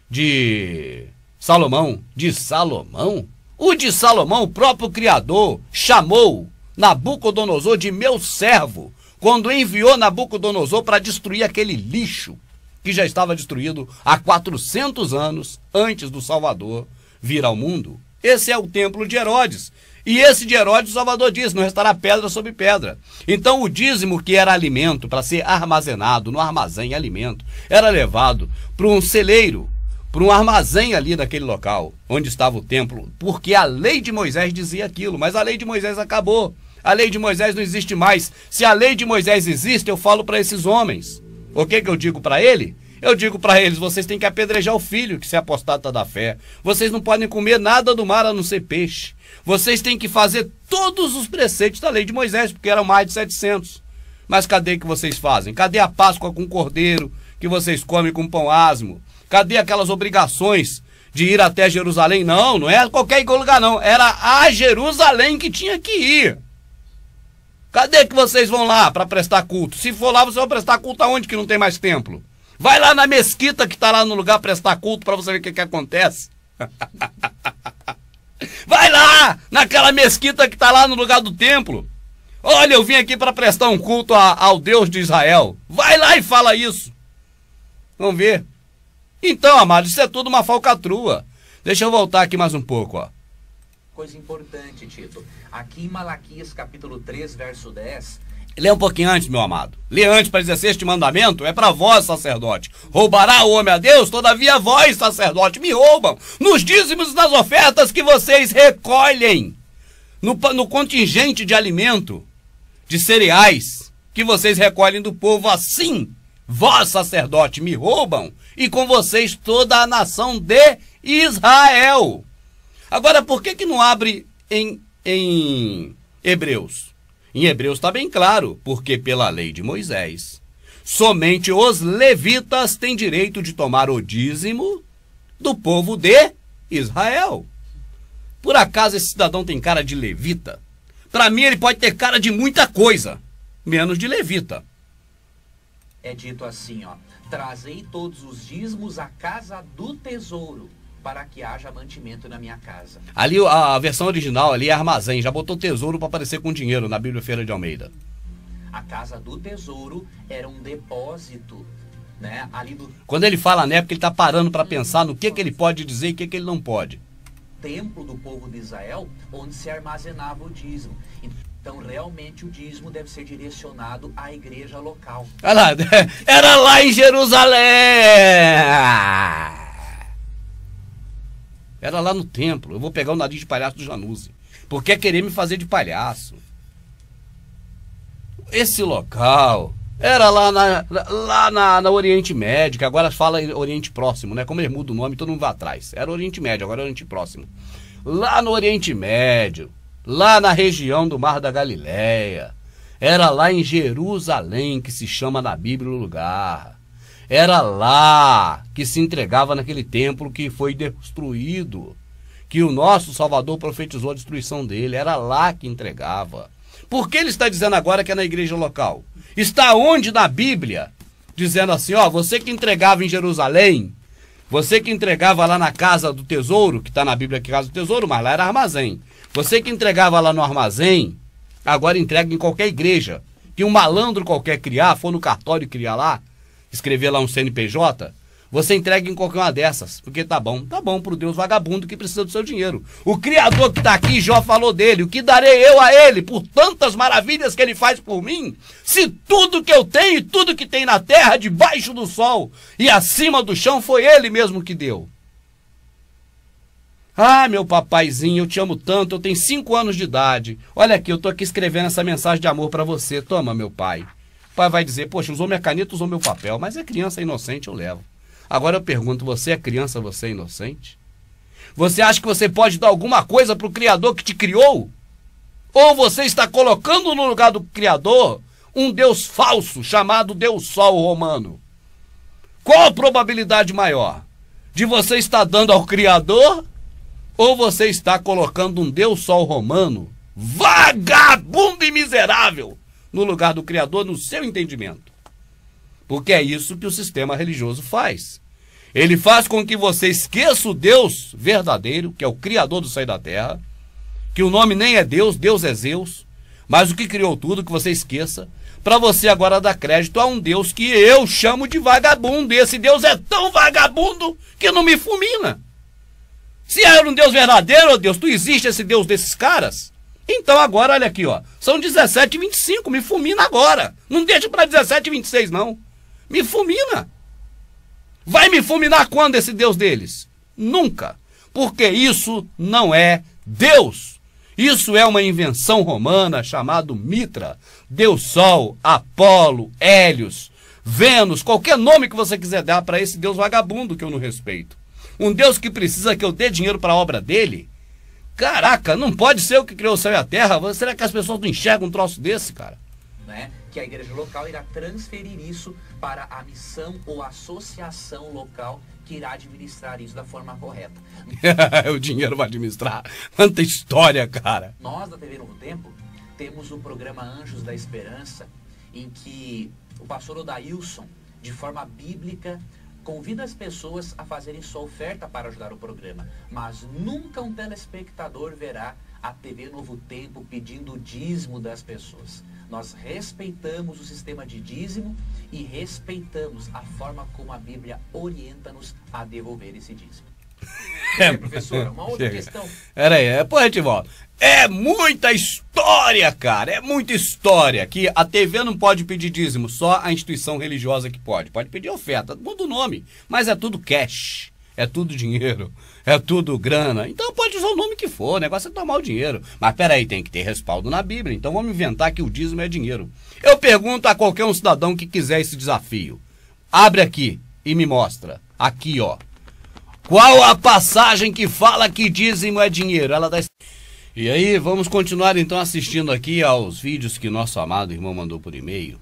de Salomão. De Salomão? O de Salomão, o próprio Criador, chamou Nabucodonosor de meu servo, quando enviou Nabucodonosor para destruir aquele lixo que já estava destruído há 400 anos antes do Salvador vir ao mundo. Esse é o templo de Herodes. E esse de Herodes, o Salvador diz, não restará pedra sobre pedra. Então o dízimo, que era alimento, para ser armazenado no armazém, alimento, era levado para um celeiro, para um armazém ali naquele local, onde estava o templo, porque a lei de Moisés dizia aquilo, mas a lei de Moisés acabou. A lei de Moisés não existe mais. Se a lei de Moisés existe, eu falo para esses homens. O que eu digo para ele? Eu digo para eles, vocês têm que apedrejar o filho que se apostata da fé. Vocês não podem comer nada do mar a não ser peixe. Vocês têm que fazer todos os preceitos da lei de Moisés, porque eram mais de 700. Mas cadê que vocês fazem? Cadê a Páscoa com cordeiro que vocês comem com pão asmo? Cadê aquelas obrigações de ir até Jerusalém? Não, não é qualquer lugar não. Era a Jerusalém que tinha que ir. Cadê que vocês vão lá para prestar culto? Se for lá, você vai prestar culto aonde que não tem mais templo? Vai lá na mesquita que está lá no lugar prestar culto para você ver o que acontece. Vai lá naquela mesquita que está lá no lugar do templo. Olha, eu vim aqui para prestar um culto ao Deus de Israel. Vai lá e fala isso. Vamos ver. Então, amados, isso é tudo uma falcatrua. Deixa eu voltar aqui mais um pouco, ó. Coisa importante, Tito. Aqui em Malaquias, capítulo 3, verso 10... Lê um pouquinho antes, meu amado. Lê antes para dizer, este mandamento é para vós, sacerdote. Roubará o homem a Deus? Todavia vós, sacerdote, me roubam nos dízimos e nas ofertas que vocês recolhem. No contingente de alimento, de cereais, que vocês recolhem do povo. Assim, vós, sacerdote, me roubam, e com vocês toda a nação de Israel. Agora, por que não abre em Hebreus? Em Hebreus está bem claro, porque pela lei de Moisés, somente os levitas têm direito de tomar o dízimo do povo de Israel. Por acaso esse cidadão tem cara de levita? Para mim ele pode ter cara de muita coisa, menos de levita. É dito assim, ó: trazei todos os dízimos à casa do tesouro, para que haja mantimento na minha casa. Ali a versão original ali é armazém, já botou tesouro para aparecer com dinheiro na Bíblia Feira de Almeida. A casa do tesouro era um depósito, né? Ali no Quando ele fala né, porque ele está parando para pensar no que ele pode dizer e o que ele não pode. templo do povo de Israel, onde se armazenava o dízimo. Então, realmente, o dízimo deve ser direcionado à igreja local. Olha lá, era lá em Jerusalém! Era lá no templo. Eu vou pegar o nariz de palhaço do Januse. Porque é querer me fazer de palhaço. Esse local era lá na Oriente Médio, que agora fala Oriente Próximo, né? Como ele muda o nome, todo mundo vai atrás. Era Oriente Médio, agora é Oriente Próximo. Lá no Oriente Médio, lá na região do Mar da Galileia. Era lá em Jerusalém, que se chama na Bíblia o lugar. Era lá que se entregava naquele templo que foi destruído, que o nosso Salvador profetizou a destruição dele. Era lá que entregava. Por que ele está dizendo agora que é na igreja local? Está onde na Bíblia? Dizendo assim, ó, você que entregava em Jerusalém, você que entregava lá na casa do tesouro, que está na Bíblia que é casa do tesouro, mas lá era armazém. Você que entregava lá no armazém, agora entrega em qualquer igreja. Que um malandro qualquer criar, for no cartório criar lá, escrever lá um CNPJ, você entrega em qualquer uma dessas, porque tá bom pro Deus vagabundo que precisa do seu dinheiro. O Criador que tá aqui, Jó falou dele, o que darei eu a ele por tantas maravilhas que ele faz por mim, se tudo que eu tenho e tudo que tem na terra, debaixo do sol e acima do chão, foi ele mesmo que deu. Ah, meu papaizinho, eu te amo tanto, eu tenho 5 anos de idade. Olha aqui, eu tô aqui escrevendo essa mensagem de amor pra você. Toma, meu pai. O pai vai dizer, poxa, usou minha caneta, usou meu papel, mas é criança inocente, eu levo. Agora eu pergunto, você é criança, você é inocente? Você acha que você pode dar alguma coisa pro Criador que te criou? Ou você está colocando no lugar do Criador um Deus falso, chamado Deus Sol romano? Qual a probabilidade maior? De você estar dando ao Criador? Ou você está colocando um Deus Sol romano, vagabundo e miserável, no lugar do Criador, no seu entendimento? Porque é isso que o sistema religioso faz. Ele faz com que você esqueça o Deus verdadeiro, que é o Criador do céu e da terra, que o nome nem é Deus, Deus é Zeus, mas o que criou tudo, que você esqueça, para você agora dar crédito a um Deus que eu chamo de vagabundo. E esse Deus é tão vagabundo que não me fulmina. Se era um Deus verdadeiro, oh Deus, tu existe esse Deus desses caras? Então agora, olha aqui, ó, são 17h25, me fulmina agora. Não deixa para 17h26, não. Me fulmina. Vai me fulminar quando esse Deus deles? Nunca. Porque isso não é Deus. Isso é uma invenção romana chamada Mitra. Deus Sol, Apolo, Hélios, Vênus, qualquer nome que você quiser dar para esse Deus vagabundo que eu não respeito. Um Deus que precisa que eu dê dinheiro para a obra dele? Caraca, não pode ser o que criou o céu e a terra. Será que as pessoas não enxergam um troço desse, cara? Né? Que a igreja local irá transferir isso para a missão ou associação local que irá administrar isso da forma correta. O dinheiro vai administrar. Quanta história, cara. Nós da TV Novo Tempo temos o programa Anjos da Esperança, em que o pastor Odailson, de forma bíblica, convida as pessoas a fazerem sua oferta para ajudar o programa. Mas nunca um telespectador verá a TV Novo Tempo pedindo o dízimo das pessoas. Nós respeitamos o sistema de dízimo e respeitamos a forma como a Bíblia orienta-nos a devolver esse dízimo. Professor, uma outra questão. Pera aí, depois a gente volta. É muita história, cara, é muita história. Que a TV não pode pedir dízimo, só a instituição religiosa que pode. Pode pedir oferta, muda o nome, mas é tudo cash, é tudo dinheiro, é tudo grana. Então pode usar o nome que for, o negócio é tomar o dinheiro. Mas peraí, tem que ter respaldo na Bíblia, então vamos inventar que o dízimo é dinheiro. Eu pergunto a qualquer um cidadão que quiser esse desafio. Abre aqui e me mostra, aqui ó. Qual a passagem que fala que dízimo é dinheiro? Ela dá... E aí, vamos continuar então assistindo aqui aos vídeos que nosso amado irmão mandou por e-mail.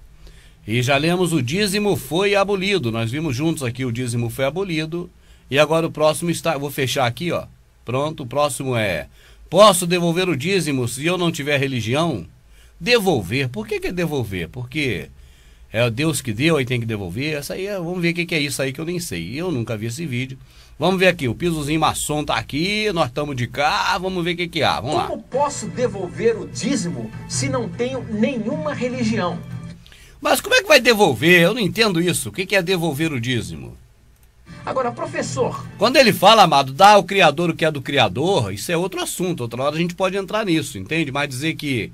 E já lemos o dízimo foi abolido. Nós vimos juntos aqui o dízimo foi abolido. E agora o próximo está... Vou fechar aqui, ó. Pronto, o próximo é... Posso devolver o dízimo se eu não tiver religião? Devolver. Por que é devolver? Porque é Deus que deu, aí tem que devolver. Essa aí, vamos ver o que é isso aí que eu nem sei. Eu nunca vi esse vídeo. Vamos ver aqui, o pisozinho maçom tá aqui, nós estamos de cá, vamos ver o que há. Vamos lá. Como posso devolver o dízimo se não tenho nenhuma religião? Mas como é que vai devolver? Eu não entendo isso. O que é devolver o dízimo? Agora, professor... Quando ele fala, amado, dá ao Criador o que é do Criador, isso é outro assunto. Outra hora a gente pode entrar nisso, entende? Mas dizer que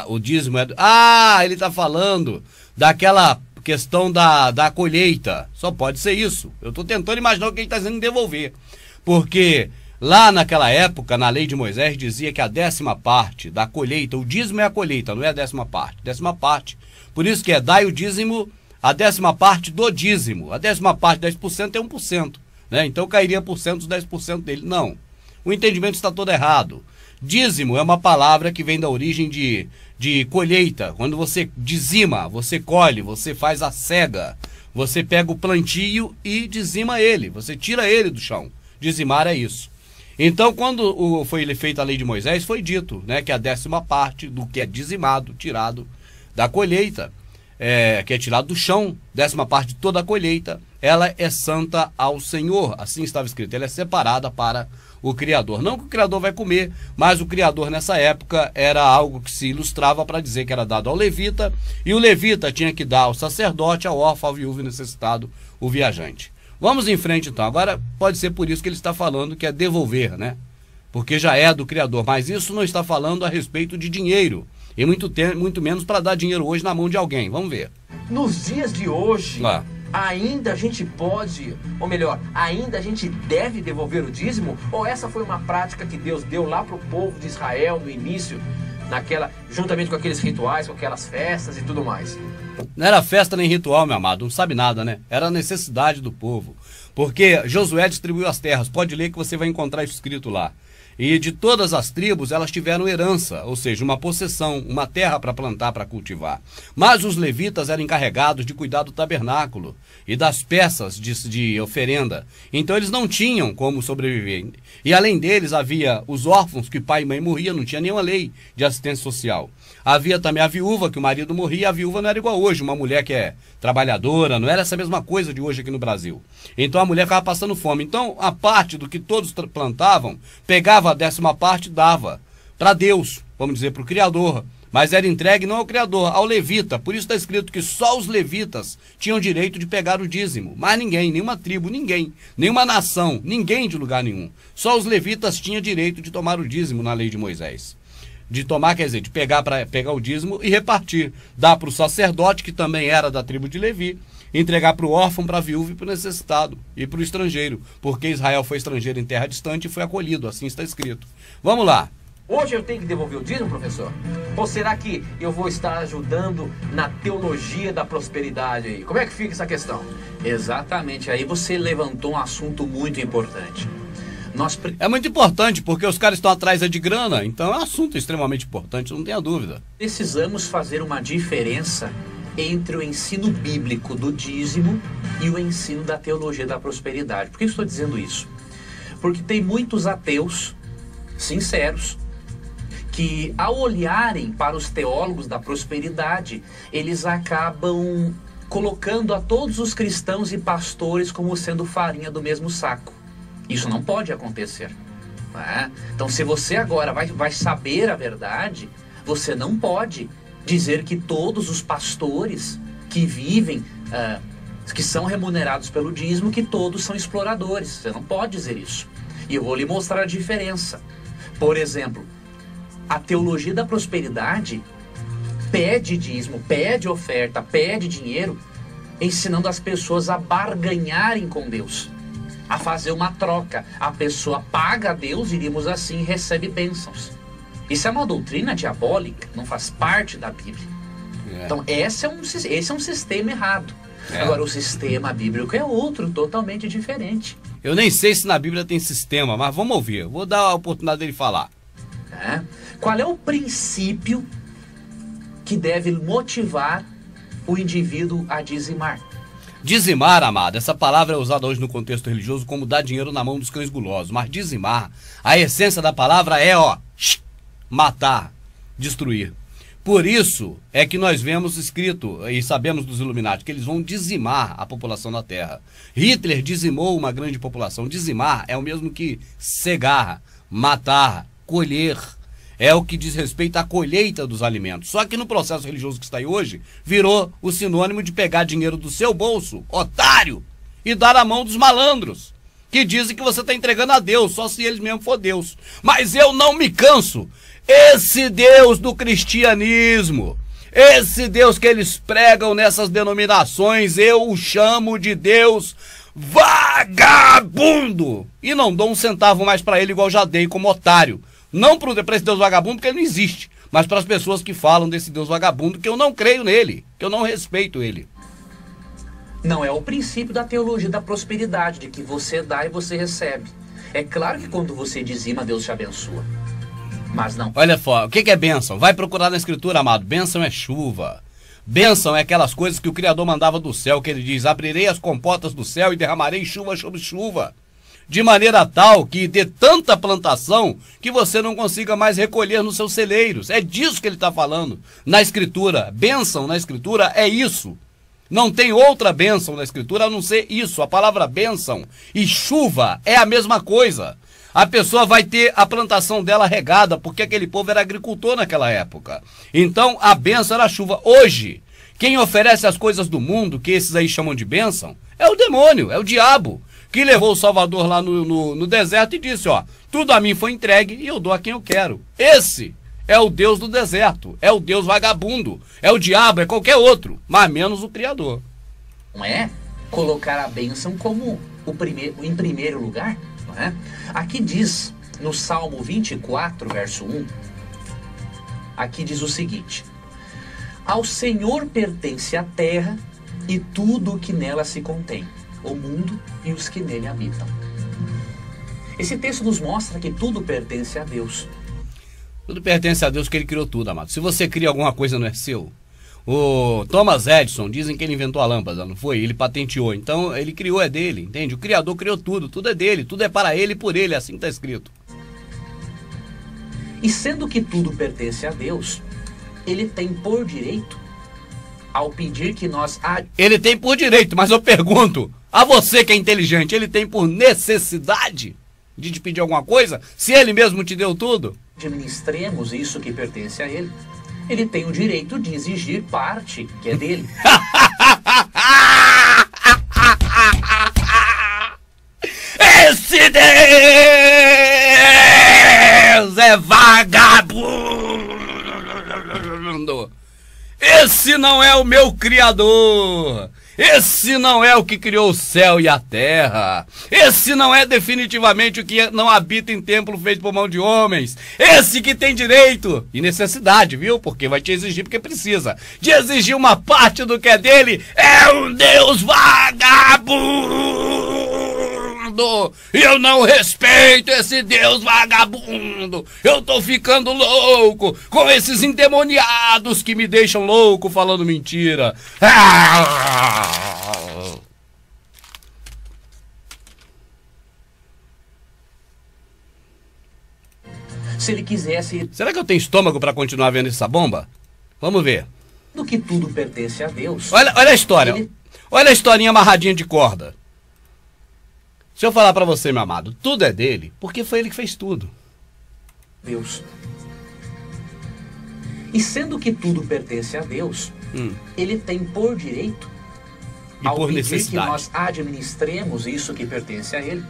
o dízimo é... Ah, ele está falando daquela questão da colheita. Só pode ser isso. Eu estou tentando imaginar o que ele está dizendo em devolver. Porque lá naquela época, na lei de Moisés, dizia que a 10ª parte da colheita, o dízimo é a colheita, não é a 10ª parte. 10ª parte. Por isso que dai o dízimo, a 10ª parte do dízimo. A 10ª parte, 10% é 1%. Né? Então cairia por cento os 10% dele. Não. O entendimento está todo errado. Dízimo é uma palavra que vem da origem de colheita. Quando você dizima, você colhe, você faz a cega. Você pega o plantio e dizima ele. Você tira ele do chão. Dizimar é isso. Então, quando foi feita a lei de Moisés, foi dito, né, que a 10ª parte do que é dizimado, tirado da colheita, que é tirado do chão, 10ª parte de toda a colheita, ela é santa ao Senhor. Assim estava escrito. Ela é separada para o Criador. Não que o Criador vai comer, mas o Criador nessa época era algo que se ilustrava para dizer que era dado ao levita, e o levita tinha que dar ao sacerdote, ao órfão, ao viúvo e necessitado, o viajante. Vamos em frente então. Agora pode ser por isso que ele está falando que é devolver, né? Porque já é do Criador, mas isso não está falando a respeito de dinheiro, e muito menos para dar dinheiro hoje na mão de alguém. Vamos ver. Nos dias de hoje... Ainda a gente pode, ou melhor, ainda a gente deve devolver o dízimo? Ou essa foi uma prática que Deus deu lá para o povo de Israel no início, juntamente com aqueles rituais, com aquelas festas e tudo mais? Não era festa nem ritual, meu amado, não sabe nada, né? Era a necessidade do povo. Porque Josué distribuiu as terras, pode ler que você vai encontrar isso escrito lá. E de todas as tribos, elas tiveram herança, ou seja, uma possessão, uma terra para plantar, para cultivar. Mas os levitas eram encarregados de cuidar do tabernáculo e das peças de oferenda. Então eles não tinham como sobreviver. E além deles, havia os órfãos, que pai e mãe morriam, não tinha nenhuma lei de assistência social. Havia também a viúva, que o marido morria, e a viúva não era igual hoje, uma mulher que é trabalhadora, não era essa mesma coisa de hoje aqui no Brasil. Então a mulher ficava passando fome. Então a parte do que todos plantavam, pegava a 10ª parte e dava para Deus, vamos dizer, para o Criador. Mas era entregue não ao Criador, ao levita. Por isso está escrito que só os levitas tinham direito de pegar o dízimo. Mas ninguém, nenhuma tribo, ninguém, nenhuma nação, ninguém de lugar nenhum. Só os levitas tinham direito de tomar o dízimo na lei de Moisés. De tomar, quer dizer, de pegar o dízimo e repartir. Dar para o sacerdote, que também era da tribo de Levi, entregar para o órfão, para a viúva e para o necessitado, e para o estrangeiro, porque Israel foi estrangeiro em terra distante e foi acolhido, assim está escrito. Vamos lá. Hoje eu tenho que devolver o dízimo, professor? Ou será que eu vou estar ajudando na teologia da prosperidade aí? Como é que fica essa questão? Exatamente, aí você levantou um assunto muito importante. É muito importante, porque os caras estão atrás de grana, então é um assunto extremamente importante, não tenha dúvida. Precisamos fazer uma diferença entre o ensino bíblico do dízimo e o ensino da teologia da prosperidade. Por que eu estou dizendo isso? Porque tem muitos ateus sinceros que, ao olharem para os teólogos da prosperidade, eles acabam colocando a todos os cristãos e pastores como sendo farinha do mesmo saco. Isso não pode acontecer. Né? Então, se você agora vai saber a verdade, você não pode dizer que todos os pastores que vivem, que são remunerados pelo dízimo, que todos são exploradores. Você não pode dizer isso. E eu vou lhe mostrar a diferença. Por exemplo, a teologia da prosperidade pede dízimo, pede oferta, pede dinheiro, ensinando as pessoas a barganharem com Deus, a fazer uma troca. A pessoa paga a Deus, diríamos assim, e recebe bênçãos. Isso é uma doutrina diabólica, não faz parte da Bíblia. Então esse é um sistema errado. Agora o sistema bíblico é outro, totalmente diferente. Eu nem sei se na Bíblia tem sistema, mas vamos ouvir. Vou dar a oportunidade dele falar. Qual é o princípio que deve motivar o indivíduo a dizimar? Dizimar, amado, essa palavra é usada hoje no contexto religioso como dar dinheiro na mão dos cães gulosos. Mas dizimar, a essência da palavra é, matar, destruir. Por isso é que nós vemos escrito, e sabemos dos Illuminati, que eles vão dizimar a população da Terra. Hitler dizimou uma grande população. Dizimar é o mesmo que cegar, matar, colher. É o que diz respeito à colheita dos alimentos. Só que no processo religioso que está aí hoje, virou o sinônimo de pegar dinheiro do seu bolso, otário, e dar à mão dos malandros, que dizem que você está entregando a Deus, só se eles mesmo for Deus. Mas eu não me canso. Esse Deus do cristianismo, esse Deus que eles pregam nessas denominações, eu o chamo de Deus vagabundo. E não dou um centavo mais para ele, igual já dei como otário. Não para esse Deus vagabundo, porque ele não existe, mas para as pessoas que falam desse Deus vagabundo, que eu não creio nele, que eu não respeito ele. Não é o princípio da teologia da prosperidade, de que você dá e você recebe. É claro que quando você dizima, Deus te abençoa. Mas não. Olha só, o que é bênção? Vai procurar na Escritura, amado. Bênção é chuva. Bênção é aquelas coisas que o Criador mandava do céu, que ele diz: abrirei as comportas do céu e derramarei chuva sobre chuva. De maneira tal que dê tanta plantação que você não consiga mais recolher nos seus celeiros. É disso que ele está falando na Escritura. Bênção na Escritura é isso. Não tem outra bênção na Escritura a não ser isso. A palavra bênção e chuva é a mesma coisa. A pessoa vai ter a plantação dela regada, porque aquele povo era agricultor naquela época. Então, a bênção era a chuva. Hoje, quem oferece as coisas do mundo, que esses aí chamam de bênção, é o demônio, é o diabo, que levou o Salvador lá no deserto e disse, ó, tudo a mim foi entregue e eu dou a quem eu quero. Esse é o Deus do deserto, é o Deus vagabundo, é o diabo, é qualquer outro, mas menos o Criador. Não é colocar a bênção como em primeiro lugar? É? Aqui diz, no Salmo 24, verso 1, aqui diz o seguinte: ao Senhor pertence a terra e tudo o que nela se contém, o mundo e os que nele habitam. Esse texto nos mostra que tudo pertence a Deus. Tudo pertence a Deus, que ele criou tudo, amado. Se você cria alguma coisa, não é seu. O Thomas Edison, dizem que ele inventou a lâmpada, não foi? Ele patenteou, então ele criou, é dele, entende? O Criador criou tudo, tudo é dele, tudo é para ele e por ele, é assim que está escrito. E sendo que tudo pertence a Deus, ele tem por direito, ao pedir que nós... Ele tem por direito, mas eu pergunto, a você que é inteligente, ele tem por necessidade de te pedir alguma coisa, se ele mesmo te deu tudo? Administremos isso que pertence a ele. Ele tem o direito de exigir parte que é dele. Esse Deus é vagabundo. Esse não é o meu Criador. Esse não é o que criou o céu e a terra. Esse não é definitivamente o que não habita em templo feito por mão de homens. Esse que tem direito e necessidade, viu? Porque vai te exigir porque precisa. De exigir uma parte do que é dele, é um Deus vagabundo. E eu não respeito esse Deus vagabundo. Eu tô ficando louco com esses endemoniados que me deixam louco falando mentira. Se ele quisesse... Será que eu tenho estômago para continuar vendo essa bomba? Vamos ver. Do que tudo pertence a Deus. Olha a história. Olha a historinha amarradinha de corda. Se eu falar para você, meu amado, tudo é dele, porque foi ele que fez tudo. Deus. E sendo que tudo pertence a Deus, ele tem por direito, e por pedir necessidade, que nós administremos isso que pertence a ele,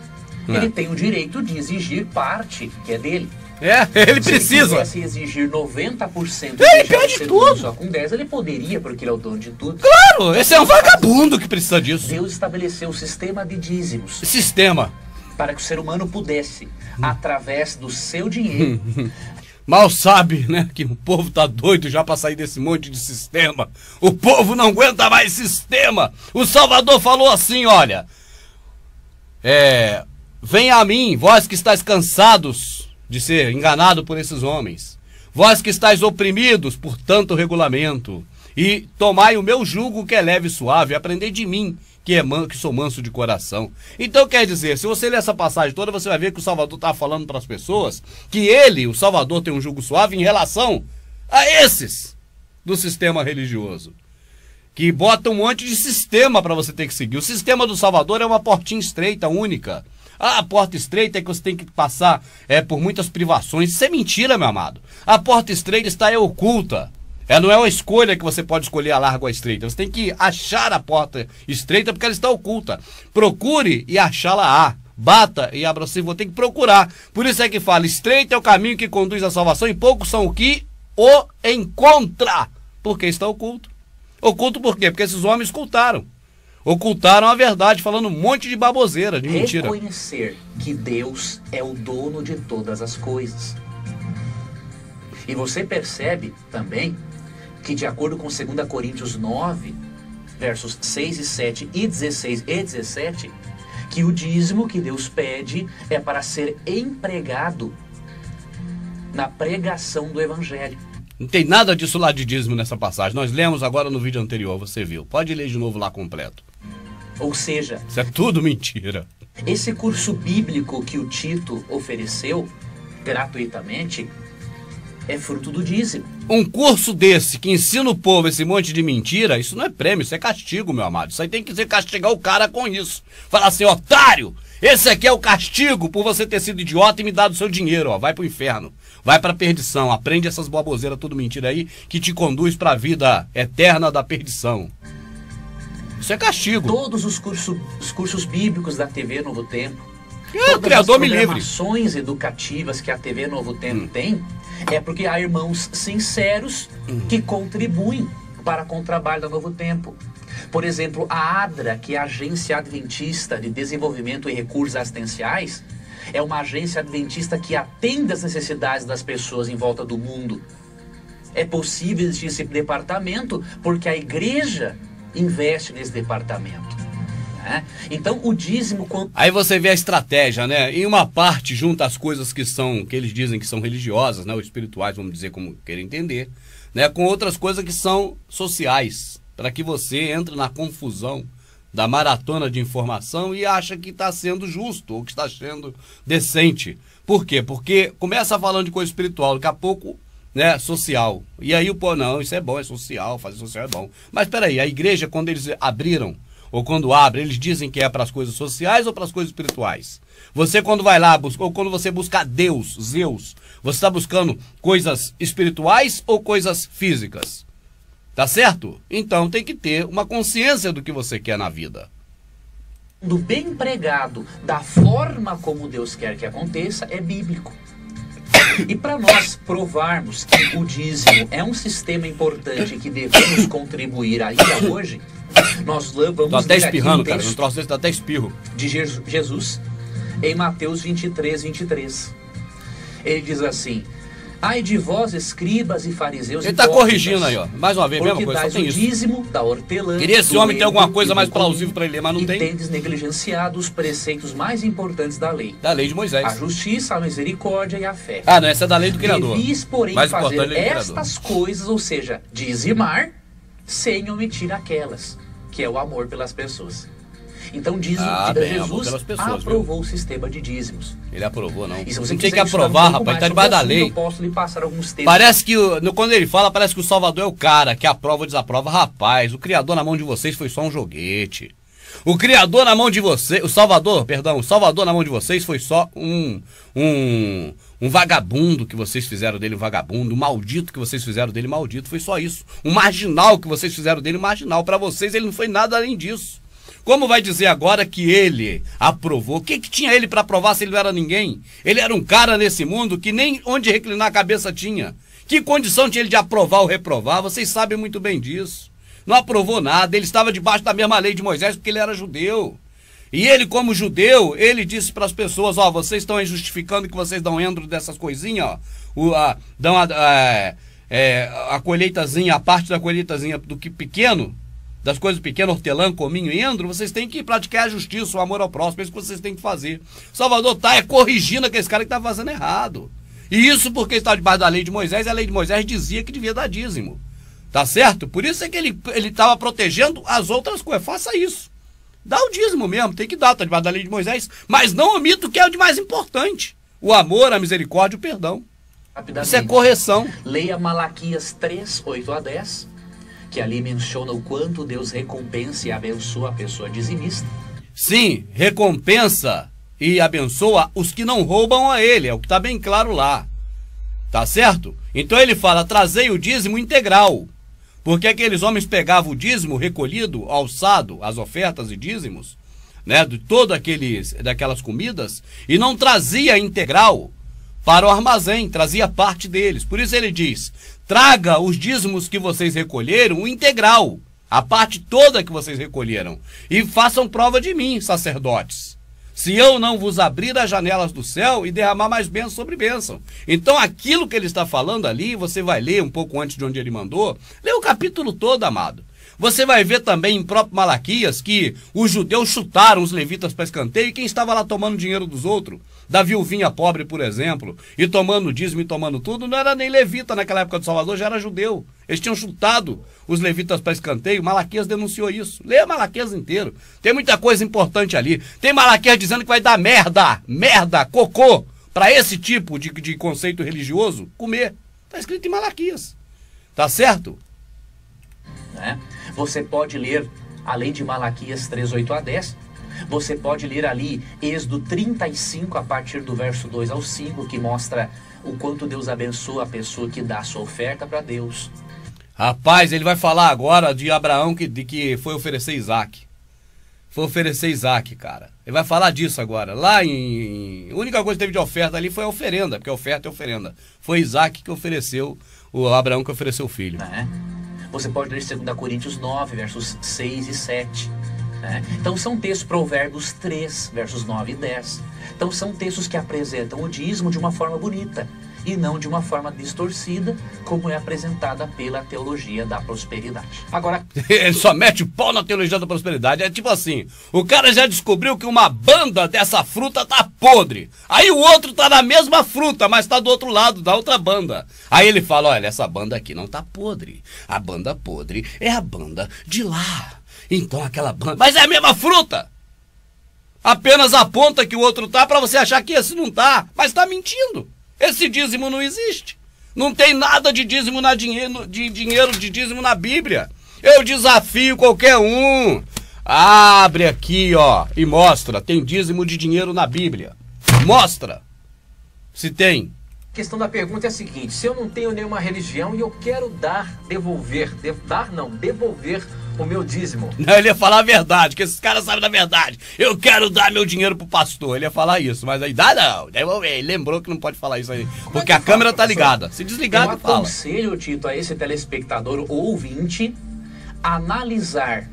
ele tem o direito de exigir parte que é dele. Ele precisa. Se ele quisesse exigir 90%, ele pede tudo. Só com 10 ele poderia, porque ele é o dono de tudo. Claro, esse é um vagabundo que precisa disso. Deus estabeleceu o sistema de dízimos. Sistema. Para que o ser humano pudesse, através do seu dinheiro... Mal sabe, né, que o povo tá doido já para sair desse monte de sistema. O povo não aguenta mais sistema. O Salvador falou assim, olha... venha a mim, vós que estáis cansados de ser enganado por esses homens, vós que estáis oprimidos por tanto regulamento, e tomai o meu jugo que é leve e suave, aprendei de mim, que sou manso de coração. Então quer dizer, se você ler essa passagem toda, você vai ver que o Salvador está falando para as pessoas que ele, o Salvador, tem um jugo suave em relação a esses do sistema religioso, que bota um monte de sistema para você ter que seguir. O sistema do Salvador é uma portinha estreita, única. A porta estreita é que você tem que passar por muitas privações. Isso é mentira, meu amado. A porta estreita está oculta. Não é uma escolha que você pode escolher a larga ou a estreita. Você tem que achar a porta estreita porque ela está oculta. Procure e achá-la. Bata e abra se tem que procurar. Por isso é que fala, estreito é o caminho que conduz à salvação e poucos são o que o encontra. Porque está oculto. Oculto por quê? Porque esses homens ocultaram a verdade, falando um monte de baboseira, de mentira. Reconhecer que Deus é o dono de todas as coisas. E você percebe também que, de acordo com 2 Coríntios 9, versos 6 e 7 e 16 e 17, que o dízimo que Deus pede é para ser empregado na pregação do Evangelho. Não tem nada disso lá de dízimo nessa passagem. Nós lemos agora no vídeo anterior, você viu. Pode ler de novo lá completo. Ou seja, isso é tudo mentira. Esse curso bíblico que o Tito ofereceu gratuitamente é fruto do dízimo. Um curso desse que ensina o povo esse monte de mentira, isso não é prêmio, isso é castigo, meu amado. Isso aí tem que ser castigar o cara com isso. Falar assim, otário, esse aqui é o castigo por você ter sido idiota e me dado o seu dinheiro, ó. Vai pro inferno, vai pra perdição, aprende essas baboseiras, tudo mentira aí, que te conduz pra vida eterna da perdição. Isso é castigo. Todos os cursos bíblicos da TV Novo Tempo, o Criador me livre. As programações educativas que a TV Novo Tempo tem, é porque há irmãos sinceros que contribuem com o trabalho da Novo Tempo. Por exemplo, a ADRA, que é a Agência Adventista de Desenvolvimento e Recursos Assistenciais, é uma agência adventista que atende às necessidades das pessoas em volta do mundo. É possível existir esse departamento porque a igreja investe nesse departamento. Então o dízimo... Aí você vê a estratégia, né? Em uma parte junta as coisas que eles dizem que são religiosas, né? Ou espirituais, vamos dizer como queira entender, né? Com outras coisas que são sociais, para que você entre na confusão da maratona de informação e acha que está sendo justo ou que está sendo decente. Por quê? Porque começa falando de coisa espiritual, daqui a pouco, né, social. E aí o pô, não, isso é bom, é social, fazer social é bom. Mas peraí, a igreja, quando eles abriram, ou quando abre, eles dizem que é para as coisas sociais ou para as coisas espirituais? Você quando vai lá, ou quando você busca Deus, Zeus, você está buscando coisas espirituais ou coisas físicas? Tá certo? Então tem que ter uma consciência do que você quer na vida. Do bem empregado, da forma como Deus quer que aconteça, é bíblico. E para nós provarmos que o dízimo é um sistema importante que devemos contribuir ainda hoje, nós vamos tô até espirrando, cara. Não troço desse, dá até espirro. De Jesus, em Mateus 23, 23. Ele diz assim: ai de vós, escribas e fariseus. Ele está corrigindo aí, ó. Mais uma vez, mesma coisa, só tem isso. Dízimo da hortelã. Queria esse homem ter alguma coisa mais plausível para ele ler, mas não tem. E tendes negligenciado os preceitos mais importantes da lei. Da lei de Moisés. A justiça, a misericórdia e a fé. Ah, não, essa é da lei do Criador. Devis, porém, fazer estas coisas, ou seja, dizimar, sem omitir aquelas, que é o amor pelas pessoas. Então Jesus aprovou o sistema de dízimos. Ele aprovou, não. E se você não tem que aprovar, rapaz, tá debaixo da lei. Eu posso lhe passar alguns textos. Parece que, quando ele fala, parece que o Salvador é o cara que aprova ou desaprova. Rapaz, o Criador na mão de vocês foi só um joguete. O Criador na mão de vocês, o Salvador na mão de vocês foi só um vagabundo que vocês fizeram dele um vagabundo, um maldito que vocês fizeram dele maldito, foi só isso. Um marginal que vocês fizeram dele marginal. Para vocês ele não foi nada além disso. Como vai dizer agora que ele aprovou? O que tinha ele para aprovar se ele não era ninguém? Ele era um cara nesse mundo que nem onde reclinar a cabeça tinha. Que condição tinha ele de aprovar ou reprovar? Vocês sabem muito bem disso. Não aprovou nada, ele estava debaixo da mesma lei de Moisés porque ele era judeu. E ele, como judeu, ele disse para as pessoas, ó, vocês estão aí justificando que vocês dão endro dessas coisinhas, ó, dão a colheitazinha, a parte da colheitazinha do que pequeno, das coisas pequenas, hortelã, cominho e endro, vocês têm que praticar a justiça, o amor ao próximo, é isso que vocês têm que fazer. Salvador está corrigindo aqueles caras que estão fazendo errado. E isso porque está debaixo da lei de Moisés, e a lei de Moisés dizia que devia dar dízimo. Tá certo? Por isso é que ele estava protegendo as outras coisas. Faça isso. Dá o dízimo mesmo, tem que dar, está debaixo da lei de Moisés, mas não omita o que é o de mais importante. O amor, a misericórdia e o perdão. Isso é correção. Leia Malaquias 3, 8 a 10, que ali menciona o quanto Deus recompensa e abençoa a pessoa dizimista. Sim, recompensa e abençoa os que não roubam a ele, é o que está bem claro lá. Tá certo? Então ele fala, trazei o dízimo integral. Porque aqueles homens pegavam o dízimo recolhido, alçado, as ofertas e dízimos, né, de daquelas comidas, e não trazia integral para o armazém, trazia parte deles. Por isso ele diz, traga os dízimos que vocês recolheram, o integral, a parte toda que vocês recolheram, e façam prova de mim, sacerdotes, se eu não vos abrir as janelas do céu e derramar mais bênção sobre bênção. Então aquilo que ele está falando ali, você vai ler um pouco antes de onde ele mandou, lê o capítulo todo, amado. Você vai ver também em próprio Malaquias que os judeus chutaram os levitas para escanteio, e quem estava lá tomando dinheiro dos outros, da viuvinha pobre, por exemplo, e tomando dízimo e tomando tudo, não era nem levita naquela época do Salvador, já era judeu. Eles tinham chutado os levitas para escanteio. Malaquias denunciou isso. Leia Malaquias inteiro. Tem muita coisa importante ali. Tem Malaquias dizendo que vai dar merda, cocô, para esse tipo de conceito religioso comer. Está escrito em Malaquias. Tá certo? Você pode ler, além de Malaquias 3, 8 a 10, você pode ler ali Êxodo 35, a partir do verso 2 ao 5, que mostra o quanto Deus abençoa a pessoa que dá a sua oferta para Deus. Rapaz, ele vai falar agora de Abraão que foi oferecer Isaac. Foi oferecer Isaac, cara. Ele vai falar disso agora. Lá a única coisa que teve de oferta ali foi a oferenda, porque a oferta é oferenda. Foi Isaac que ofereceu, o Abraão que ofereceu o filho. Você pode ler 2 Coríntios 9, versos 6 e 7. Então são textos, Provérbios 3, versos 9 e 10. Então são textos que apresentam o dízimo de uma forma bonita e não de uma forma distorcida, como é apresentada pela teologia da prosperidade. Agora, ele só mete o pau na teologia da prosperidade. É tipo assim, o cara já descobriu que uma banda dessa fruta tá podre. Aí o outro tá na mesma fruta, mas tá do outro lado, da outra banda. Aí ele fala, olha, essa banda aqui não tá podre. A banda podre é a banda de lá. Então aquela banda... Mas é a mesma fruta! Apenas aponta que o outro tá para você achar que esse não tá. Mas tá mentindo. Esse dízimo não existe. Não tem nada de dízimo de dízimo na Bíblia. Eu desafio qualquer um. Abre aqui, ó, e mostra. Tem dízimo de dinheiro na Bíblia. Mostra. Se tem. A questão da pergunta é a seguinte: se eu não tenho nenhuma religião e eu quero devolver o meu dízimo. Não, ele ia falar a verdade, que esses caras sabem da verdade. Eu quero dar meu dinheiro pro pastor. Ele ia falar isso, mas aí dá não. Ele lembrou que não pode falar isso aí. Porque a câmera tá ligada. Se desligar, ele fala. Eu aconselho, Tito, a esse telespectador ou ouvinte analisar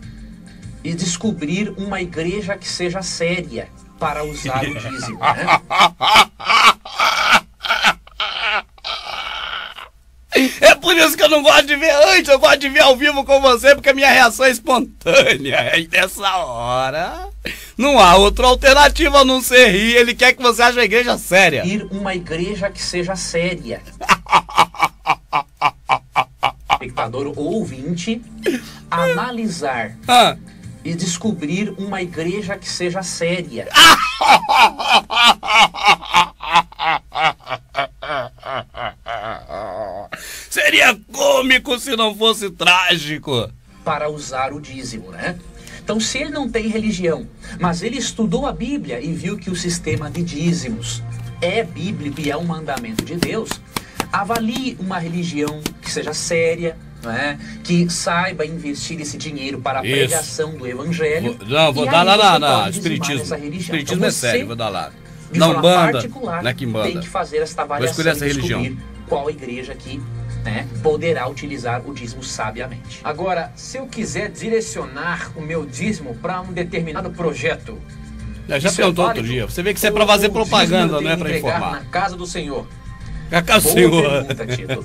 e descobrir uma igreja que seja séria para usar o dízimo, né? É por isso que eu não gosto de ver antes, eu gosto de ver ao vivo com você, porque a minha reação é espontânea. E nessa hora, não há outra alternativa a não ser rir. Ele quer que você ache a igreja séria. Ir uma igreja que seja séria. Espectador ou ouvinte, analisar e descobrir uma igreja que seja séria. Seria cômico se não fosse trágico. Para usar o dízimo, né? Então, se ele não tem religião, mas ele estudou a Bíblia e viu que o sistema de dízimos é bíblico e é um mandamento de Deus, avalie uma religião que seja séria, né? Que saiba investir esse dinheiro para a pregação do evangelho. Vou dar lá na Espiritismo. Espiritismo então, é sério, vou dar lá. Não banda, na Quimbanda. Tem que fazer esta avaliação e descobrir qual igreja que poderá utilizar o dízimo sabiamente. Agora, se eu quiser direcionar o meu dízimo para um determinado projeto... Já perguntou outro dia. Você vê que isso é para fazer propaganda, não é para informar. Na casa do Senhor. Na casa do Senhor. Pergunta, Tito.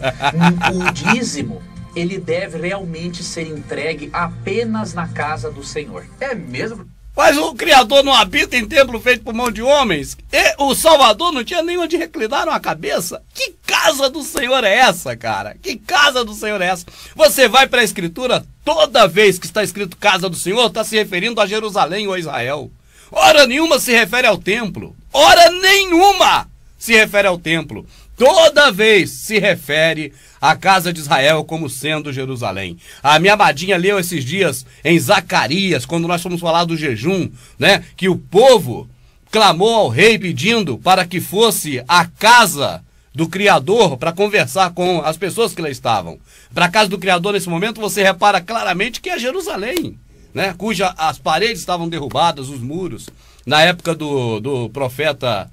O dízimo, ele deve realmente ser entregue apenas na casa do Senhor. É mesmo? Mas o Criador não habita em templo feito por mão de homens? E o Salvador não tinha nem onde reclinar uma cabeça? Que casa do Senhor é essa, cara? Que casa do Senhor é essa? Você vai para a Escritura, toda vez que está escrito casa do Senhor, está se referindo a Jerusalém ou a Israel. Hora nenhuma se refere ao templo. Hora nenhuma se refere ao templo. toda vez se refere à casa de Israel como sendo Jerusalém. A minha amadinha leu esses dias em Zacarias, quando nós fomos falar do jejum, né, que o povo clamou ao rei pedindo para que fosse a casa do Criador para conversar com as pessoas que lá estavam. Para a casa do Criador, nesse momento, você repara claramente que é Jerusalém, né, as paredes estavam derrubadas, os muros, na época do profeta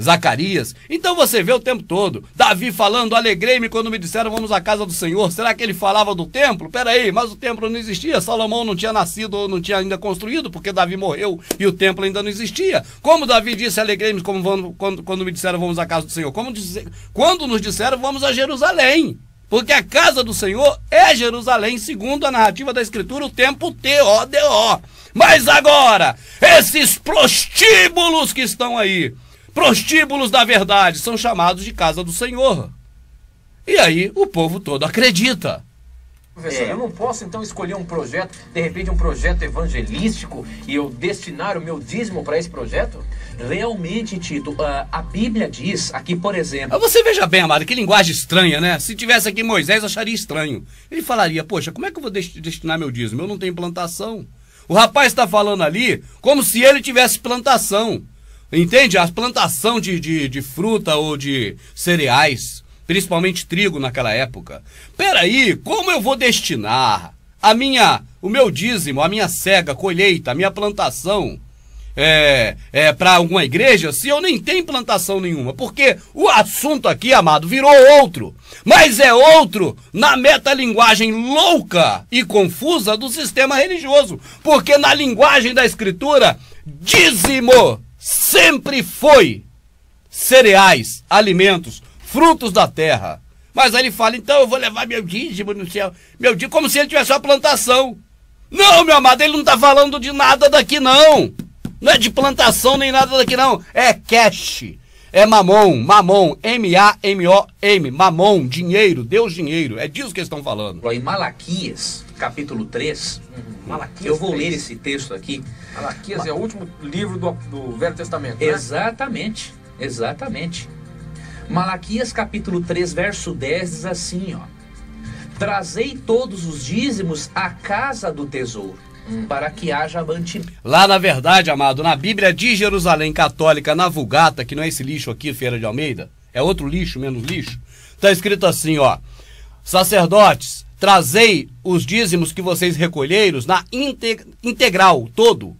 Zacarias. Então você vê o tempo todo Davi falando: alegrei-me quando me disseram vamos à casa do Senhor. Será que ele falava do templo? Peraí, mas o templo não existia, Salomão não tinha nascido ou não tinha ainda construído, porque Davi morreu e o templo ainda não existia. Como Davi disse: alegrei-me quando me disseram vamos à casa do Senhor? Quando nos disseram vamos a Jerusalém, porque a casa do Senhor é Jerusalém, segundo a narrativa da Escritura, o templo T-O-D-O. Mas agora, esses prostíbulos que estão aí, prostíbulos da verdade, são chamados de casa do Senhor. E aí o povo todo acredita. Professor, eu não posso então escolher um projeto, de repente um projeto evangelístico, e eu destinar o meu dízimo para esse projeto? Realmente, Tito, a Bíblia diz aqui, por exemplo... Você veja bem, amado, que linguagem estranha, né? Se tivesse aqui Moisés, acharia estranho. Ele falaria: poxa, como é que eu vou destinar meu dízimo? Eu não tenho plantação. O rapaz está falando ali como se ele tivesse plantação. Entende? A plantação de fruta ou de cereais, principalmente trigo naquela época. Peraí, como eu vou destinar o meu dízimo, a minha cega, colheita, a minha plantação para alguma igreja, se eu nem tenho plantação nenhuma? Porque o assunto aqui, amado, virou outro. Mas é outro na metalinguagem louca e confusa do sistema religioso. Porque na linguagem da Escritura, dízimo sempre foi cereais, alimentos, frutos da terra. Mas aí ele fala: então eu vou levar meu dízimo no céu, meu dízimo, como se ele tivesse uma plantação. Não, meu amado, ele não está falando de nada daqui não. Não é de plantação nem nada daqui não. É cash, é mamon, M-A-M-O-M, mamon, dinheiro, Deus dinheiro. É disso que eles estão falando. Em Malaquias, capítulo 3, Malaquias eu vou 3. ler esse texto aqui. Malaquias é o último livro do Velho Testamento, né? Exatamente, exatamente. Malaquias capítulo 3, verso 10 diz assim, ó: trazei todos os dízimos à casa do tesouro, para que haja mantimento. Lá, na verdade, amado, na Bíblia de Jerusalém Católica, na Vulgata, que não é esse lixo aqui, Feira de Almeida, é outro lixo, menos lixo, está escrito assim, ó: sacerdotes, trazei os dízimos que vocês recolheram na integral, todo,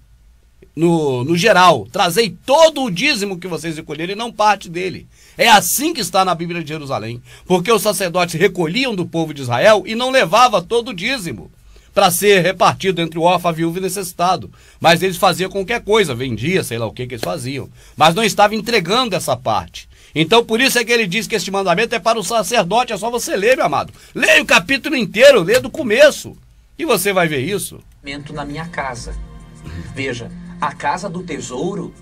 no geral, trazei todo o dízimo que vocês recolheram e não parte dele. É assim que está na Bíblia de Jerusalém, porque os sacerdotes recolhiam do povo de Israel e não levava todo o dízimo para ser repartido entre o órfão, a viúva e o necessitado. Mas eles faziam qualquer coisa, vendia, sei lá o que eles faziam. Mas não estavam entregando essa parte. Então por isso é que ele diz que este mandamento é para o sacerdote. É só você ler, meu amado. Leia o capítulo inteiro, lê do começo. E você vai ver isso. Na minha casa. Veja, a casa do tesouro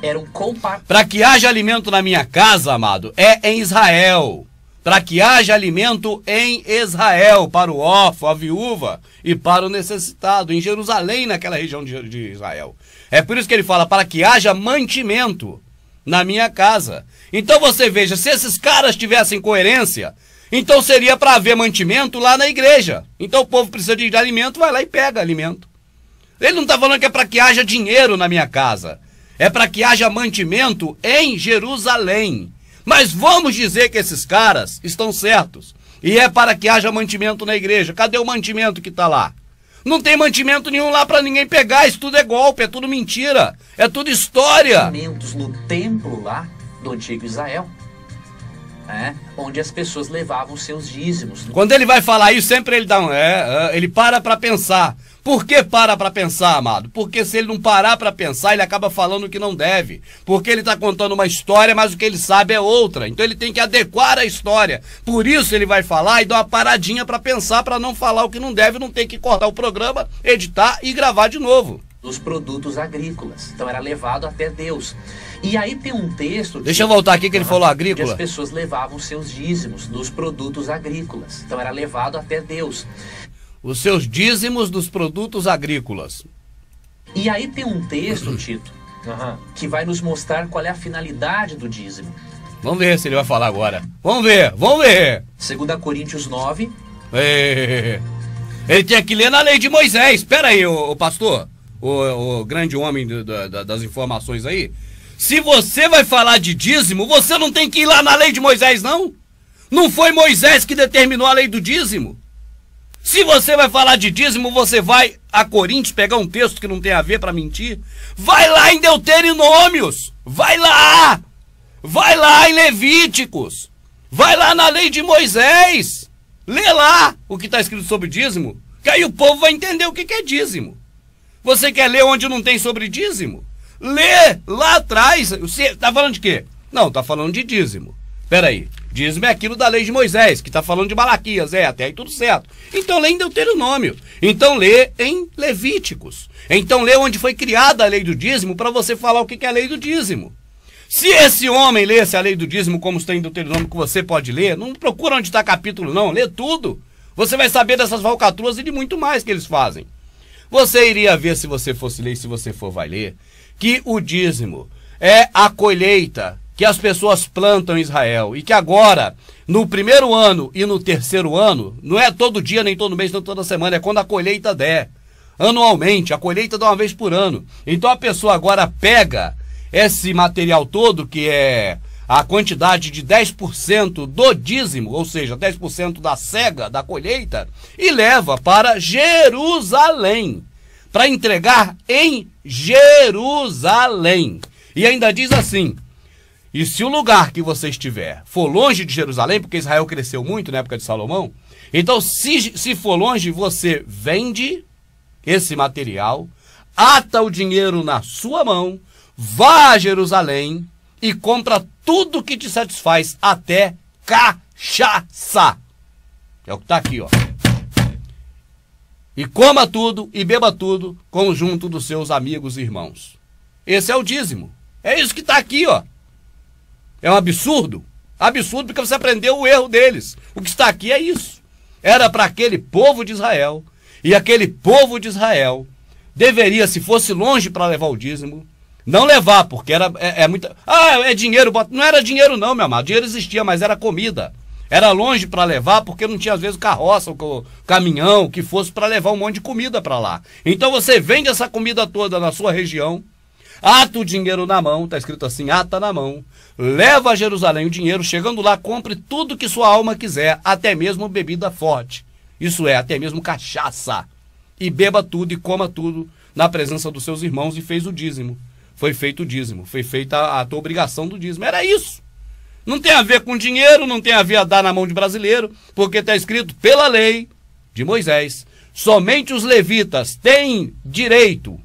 era um compartimento. Para que haja alimento na minha casa, amado, é em Israel. Para que haja alimento em Israel, para o órfão, a viúva e para o necessitado, em Jerusalém, naquela região de Israel. É por isso que ele fala: para que haja mantimento na minha casa. Então você veja, se esses caras tivessem coerência, então seria para haver mantimento lá na igreja. Então o povo precisa de alimento, vai lá e pega alimento. Ele não está falando que é para que haja dinheiro na minha casa, é para que haja mantimento em Jerusalém. Mas vamos dizer que esses caras estão certos, e é para que haja mantimento na igreja. Cadê o mantimento que está lá? Não tem mantimento nenhum lá para ninguém pegar. Isso tudo é golpe, é tudo mentira, é tudo história. No templo lá do antigo Israel, onde as pessoas levavam seus dízimos. Quando ele vai falar isso, sempre ele dá ele para pensar. Por que para pensar, amado? Porque se ele não parar para pensar, ele acaba falando o que não deve. Porque ele está contando uma história, mas o que ele sabe é outra. Então ele tem que adequar a história. Por isso ele vai falar e dá uma paradinha para pensar, para não falar o que não deve, não ter que cortar o programa, editar e gravar de novo. Dos produtos agrícolas. Então era levado até Deus. E aí tem um texto... Deixa eu voltar aqui que ele falou agrícola. Que as pessoas levavam seus dízimos dos produtos agrícolas. Então era levado até Deus. Os seus dízimos dos produtos agrícolas. E aí tem um texto, Tito, que vai nos mostrar qual é a finalidade do dízimo. Vamos ver se ele vai falar agora. Vamos ver, vamos ver. 2 Coríntios 9. Ele tinha que ler na lei de Moisés. Espera aí, o pastor, o grande homem das informações aí. Se você vai falar de dízimo, você não tem que ir lá na lei de Moisés, não? Não foi Moisés que determinou a lei do dízimo? Se você vai falar de dízimo, você vai a Coríntios pegar um texto que não tem a ver para mentir? Vai lá em Deuteronômios! Vai lá! Vai lá em Levíticos! Vai lá na lei de Moisés! Lê lá o que está escrito sobre dízimo, que aí o povo vai entender o que é dízimo. Você quer ler onde não tem sobre dízimo? Lê lá atrás. Você está falando de quê? Não, está falando de dízimo. Espera aí. Dízimo é aquilo da lei de Moisés, que está falando de Malaquias, até aí tudo certo. Então lê em Deuteronômio, então lê em Levíticos, então lê onde foi criada a lei do dízimo para você falar o que é a lei do dízimo. Se esse homem lesse a lei do dízimo como está em Deuteronômio, que você pode ler, não procura onde está capítulo não, lê tudo. Você vai saber dessas falcatruas e de muito mais que eles fazem. Você iria ver, se você fosse ler, se você for vai ler, que o dízimo é a colheita que as pessoas plantam em Israel, e que agora, no primeiro ano e no terceiro ano, não é todo dia, nem todo mês, nem toda semana, é quando a colheita der. Anualmente, a colheita dá uma vez por ano. Então a pessoa agora pega esse material todo, que é a quantidade de 10% do dízimo, ou seja, 10% da cega da colheita, e leva para Jerusalém, para entregar em Jerusalém. E ainda diz assim: e se o lugar que você estiver for longe de Jerusalém, porque Israel cresceu muito na época de Salomão, então se for longe, você vende esse material, ata o dinheiro na sua mão, vá a Jerusalém e compra tudo que te satisfaz, até cachaça. É o que está aqui, ó. E coma tudo e beba tudo conjunto dos seus amigos e irmãos. Esse é o dízimo. É isso que está aqui, ó. É um absurdo. Absurdo porque você aprendeu o erro deles. O que está aqui é isso. Era para aquele povo de Israel. E aquele povo de Israel deveria, se fosse longe para levar o dízimo, não levar, porque é muita... Ah, é dinheiro. Não era dinheiro não, meu amado. Dinheiro existia, mas era comida. Era longe para levar, porque não tinha às vezes carroça, ou caminhão, que fosse para levar um monte de comida para lá. Então você vende essa comida toda na sua região, ata o dinheiro na mão, está escrito assim, ata na mão, leva a Jerusalém o dinheiro, chegando lá, compre tudo que sua alma quiser, até mesmo bebida forte. Isso é, até mesmo cachaça. E beba tudo e coma tudo na presença dos seus irmãos, e fez o dízimo. Foi feito o dízimo, foi feita a tua obrigação do dízimo. Era isso. Não tem a ver com dinheiro, não tem a ver a dar na mão de brasileiro, porque está escrito pela lei de Moisés, somente os levitas têm direito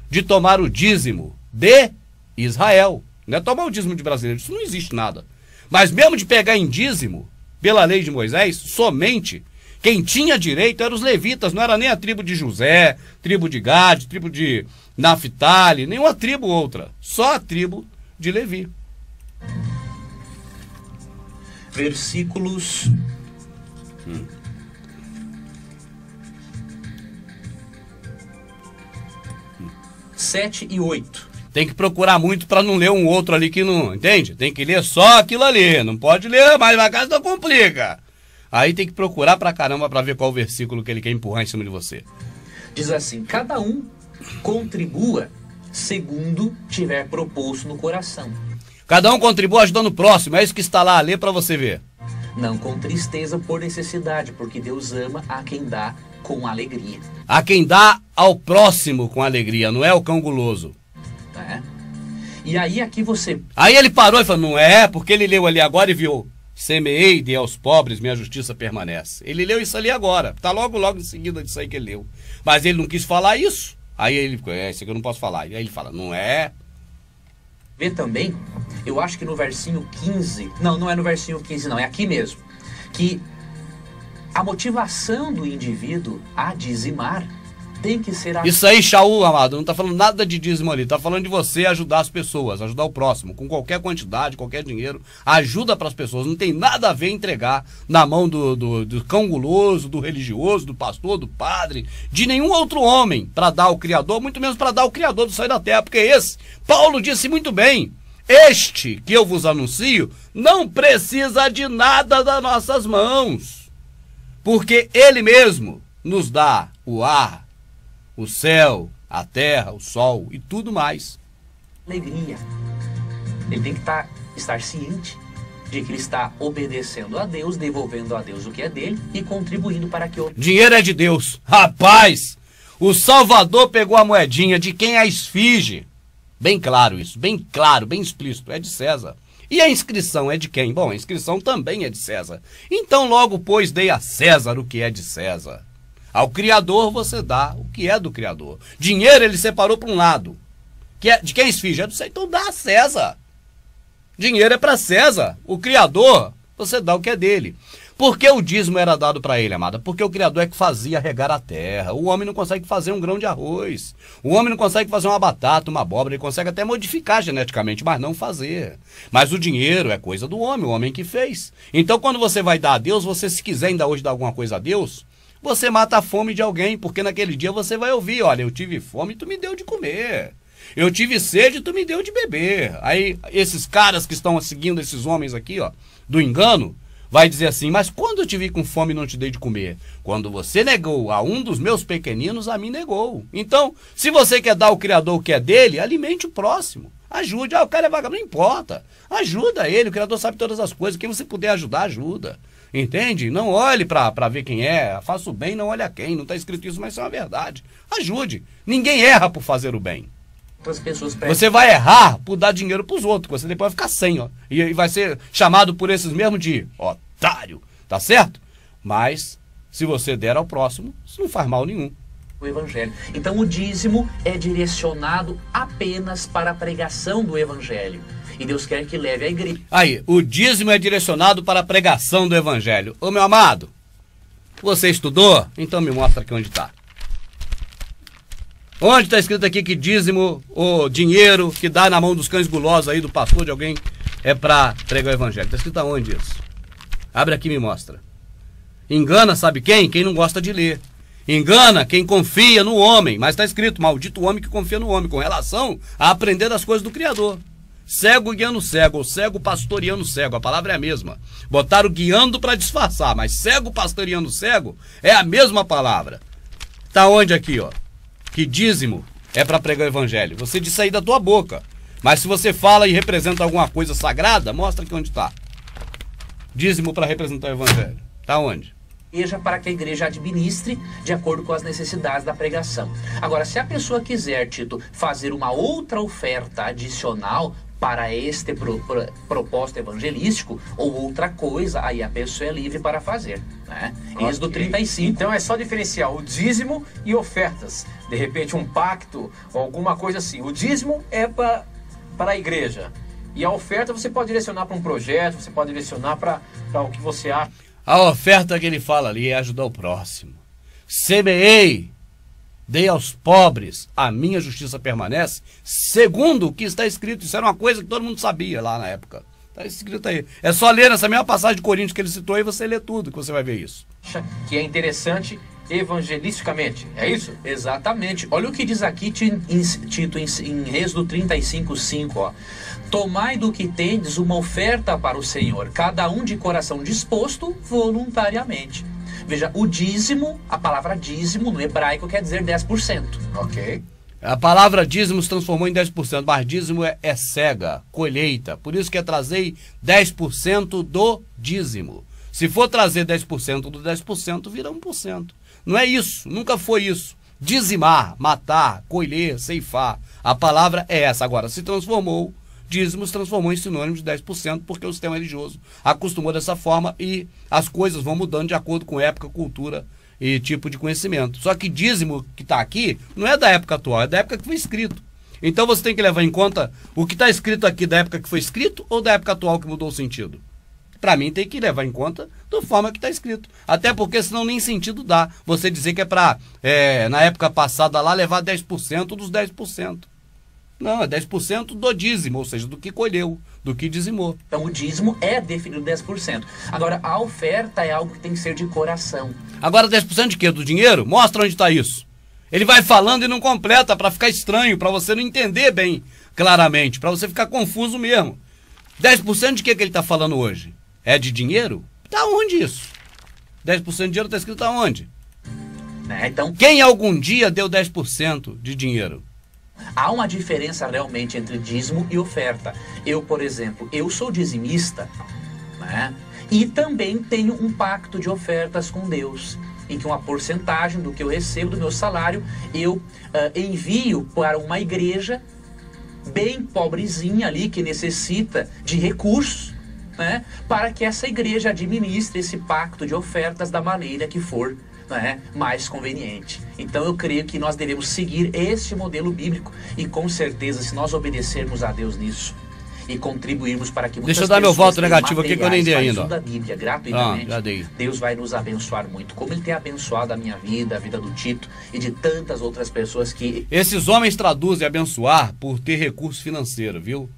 de tomar o dízimo de Israel. Não é tomar o dízimo de brasileiro, isso não existe nada. Mas mesmo de pegar em dízimo, pela lei de Moisés, somente quem tinha direito eram os levitas, não era nem a tribo de José, tribo de Gade, tribo de Naphtali, nenhuma tribo outra, só a tribo de Levi. Versículos 7 e 8. Tem que procurar muito para não ler um outro ali que não, entende? Tem que ler só aquilo ali, não pode ler mais, na casa não complica. Aí tem que procurar pra caramba para ver qual o versículo que ele quer empurrar em cima de você. Diz assim: cada um contribua segundo tiver proposto no coração. Cada um contribua ajudando o próximo, é isso que está lá, lê para você ver. Não com tristeza por necessidade, porque Deus ama a quem dá com alegria. A quem dá ao próximo com alegria, não é o cão guloso. É. E aí aqui você... Aí ele parou e falou, não é, porque ele leu ali agora e viu, semeei e dei aos pobres, minha justiça permanece. Ele leu isso ali agora, tá logo em seguida disso aí que ele leu. Mas ele não quis falar isso. Aí ele ficou, isso aqui eu não posso falar. E aí ele fala, não é... Vê também, eu acho que no versinho 15, não é no versinho 15 não, é aqui mesmo, que a motivação do indivíduo a dizimar tem que ser... Isso aí, Shaul, amado, não tá falando nada de dízimo ali, tá falando de você ajudar as pessoas, ajudar o próximo, com qualquer quantidade, qualquer dinheiro, ajuda para as pessoas, não tem nada a ver entregar na mão do cão guloso, do religioso, do pastor, do padre, de nenhum outro homem para dar ao Criador, muito menos para dar ao Criador do céu e da terra, porque esse, Paulo disse muito bem, Este que eu vos anuncio não precisa de nada das nossas mãos, porque ele mesmo nos dá o ar, o céu, a terra, o sol e tudo mais. Alegria. Ele tem que estar ciente de que ele está obedecendo a Deus, devolvendo a Deus o que é dele e contribuindo para que o dinheiro é de Deus. Rapaz, o Salvador pegou a moedinha de quem é a esfinge. Bem claro isso, bem claro, bem explícito, é de César. E a inscrição é de quem? Bom, a inscrição também é de César. Então logo, pois, dei a César o que é de César. Ao Criador você dá o que é do Criador. Dinheiro ele separou para um lado. De quem é a esfinge? É do César. Então dá a César. Dinheiro é para César. O Criador, você dá o que é dele. Por que o dízimo era dado para ele, amada? Porque o Criador é que fazia regar a terra. O homem não consegue fazer um grão de arroz. O homem não consegue fazer uma batata, uma abóbora. Ele consegue até modificar geneticamente, mas não fazer. Mas o dinheiro é coisa do homem, o homem que fez. Então, quando você vai dar a Deus, você, se quiser ainda hoje dar alguma coisa a Deus, você mata a fome de alguém, porque naquele dia você vai ouvir, olha, eu tive fome e tu me deu de comer. Eu tive sede e tu me deu de beber. Aí, esses caras que estão seguindo esses homens aqui, ó, do engano, vai dizer assim, mas quando eu te vi com fome e não te dei de comer? Quando você negou a um dos meus pequeninos, a mim negou. Então, se você quer dar ao Criador o que é dele, alimente o próximo. Ajude. Ah, o cara é vagabundo, não importa. Ajuda ele, o Criador sabe todas as coisas. Quem você puder ajudar, ajuda. Entende? Não olhe para ver quem é. Faça o bem, não olhe a quem. Não está escrito isso, mas isso é uma verdade. Ajude. Ninguém erra por fazer o bem. Você vai errar por dar dinheiro para os outros, você depois vai ficar sem, ó. E vai ser chamado por esses mesmos de otário, tá certo? Mas, se você der ao próximo, isso não faz mal nenhum. O Evangelho. Então o dízimo é direcionado apenas para a pregação do Evangelho. E Deus quer que leve a igreja. Aí, o dízimo é direcionado para a pregação do Evangelho. Ô meu amado, você estudou? Então me mostra aqui onde está. Onde está escrito aqui que dízimo, o dinheiro que dá na mão dos cães gulosos aí, do pastor, de alguém, é para pregar o Evangelho? Está escrito aonde isso? Abre aqui e me mostra. Engana, sabe quem? Quem não gosta de ler. Engana quem confia no homem. Mas está escrito, maldito o homem que confia no homem, com relação a aprender das coisas do Criador. Cego guiando cego, ou cego pastoreando cego, a palavra é a mesma. Botaram guiando para disfarçar, mas cego pastoreando cego é a mesma palavra. Está onde aqui, ó? Que dízimo é para pregar o Evangelho. Você disse aí da tua boca. Mas se você fala e representa alguma coisa sagrada, mostra aqui onde está. Dízimo para representar o Evangelho. Está onde? Igreja para que a igreja administre de acordo com as necessidades da pregação. Agora, se a pessoa quiser, Tito, fazer uma outra oferta adicional para este propósito evangelístico ou outra coisa, aí a pessoa é livre para fazer, né? Okay. Êxodo 35. Então é só diferenciar o dízimo e ofertas. De repente um pacto ou alguma coisa assim. O dízimo é para a igreja. E a oferta você pode direcionar para um projeto, você pode direcionar para o que você acha. A oferta que ele fala ali é ajudar o próximo. Semeei, dei aos pobres, a minha justiça permanece, segundo o que está escrito. Isso era uma coisa que todo mundo sabia lá na época. Está escrito aí. É só ler nessa mesma passagem de Coríntios que ele citou e você lê tudo, que você vai ver isso. Que é interessante evangelisticamente, é isso? Exatamente. Olha o que diz aqui, Tito, em Êxodo 35:5, ó. Tomai do que tendes uma oferta para o Senhor, cada um de coração disposto voluntariamente. Veja, o dízimo, a palavra dízimo no hebraico quer dizer 10%. Ok. A palavra dízimo se transformou em 10%, mas dízimo é cega, colheita. Por isso que é trazer 10% do dízimo. Se for trazer 10% do 10%, vira 1%. Não é isso, nunca foi isso. Dizimar, matar, colher, ceifar. A palavra é essa. Agora, se transformou, dízimo se transformou em sinônimo de 10%, porque o sistema religioso acostumou dessa forma e as coisas vão mudando de acordo com época, cultura e tipo de conhecimento. Só que dízimo que está aqui não é da época atual, é da época que foi escrito. Então você tem que levar em conta o que está escrito aqui da época que foi escrito ou da época atual que mudou o sentido. Para mim tem que levar em conta da forma que está escrito. Até porque senão nem sentido dá você dizer que é para, na época passada lá, levar 10% dos 10%. Não, é 10% do dízimo, ou seja, do que colheu, do que dizimou. Então o dízimo é definido 10%. Agora, a oferta é algo que tem que ser de coração. Agora 10% de quê? Do dinheiro? Mostra onde está isso. Ele vai falando e não completa para ficar estranho, para você não entender bem claramente, para você ficar confuso mesmo. 10% de que ele está falando hoje? É de dinheiro? Tá onde isso? 10% de dinheiro está escrito aonde? Então, quem algum dia deu 10% de dinheiro? Há uma diferença realmente entre dízimo e oferta. Eu, por exemplo, eu sou dizimista, né? E também tenho um pacto de ofertas com Deus, em que uma porcentagem do que eu recebo do meu salário, eu envio para uma igreja bem pobrezinha ali, que necessita de recursos, né? Para que essa igreja administre esse pacto de ofertas da maneira que for, né, mais conveniente. Então eu creio que nós devemos seguir este modelo bíblico e com certeza, se nós obedecermos a Deus nisso e contribuirmos para que muitas Deixa eu dar meu voto negativo aqui que eu nem dei ainda. Da Bíblia, gratuitamente, já dei. Deus vai nos abençoar muito, como Ele tem abençoado a minha vida, a vida do Tito e de tantas outras pessoas que... Esses homens traduzem abençoar por ter recurso financeiro, viu?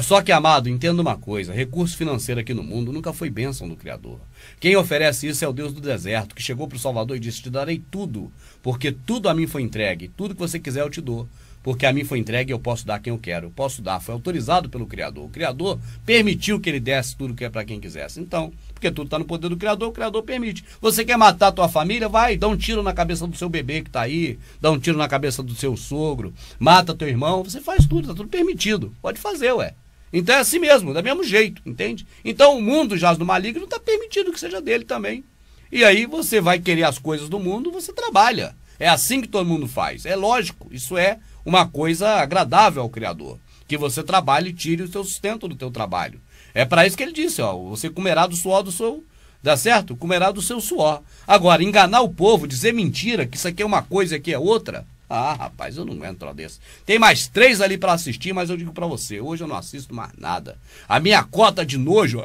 Só que, amado, entenda uma coisa, recurso financeiro aqui no mundo nunca foi bênção do Criador. Quem oferece isso é o Deus do deserto, que chegou para o Salvador e disse: te darei tudo, porque tudo a mim foi entregue, tudo que você quiser eu te dou, porque a mim foi entregue e eu posso dar a quem eu quero, eu posso dar, foi autorizado pelo Criador. O Criador permitiu que ele desse tudo que é para quem quisesse. Então, porque tudo está no poder do Criador, o Criador permite. Você quer matar a tua família? Vai, dá um tiro na cabeça do seu bebê que está aí, dá um tiro na cabeça do seu sogro, mata teu irmão, você faz tudo, está tudo permitido. Pode fazer, ué. Então é assim mesmo, do mesmo jeito, entende? Então o mundo jaz do maligno, está permitido que seja dele também. E aí você vai querer as coisas do mundo, você trabalha. É assim que todo mundo faz. É lógico, isso é uma coisa agradável ao Criador. Que você trabalhe e tire o seu sustento do teu trabalho. É para isso que ele disse, ó, você comerá do suor do seu... Dá certo? Comerá do seu suor. Agora, enganar o povo, dizer mentira, que isso aqui é uma coisa e aqui é outra... Ah, rapaz, eu não entro desse. Tem mais 3 ali para assistir, mas eu digo para você, hoje eu não assisto mais nada. A minha cota de nojo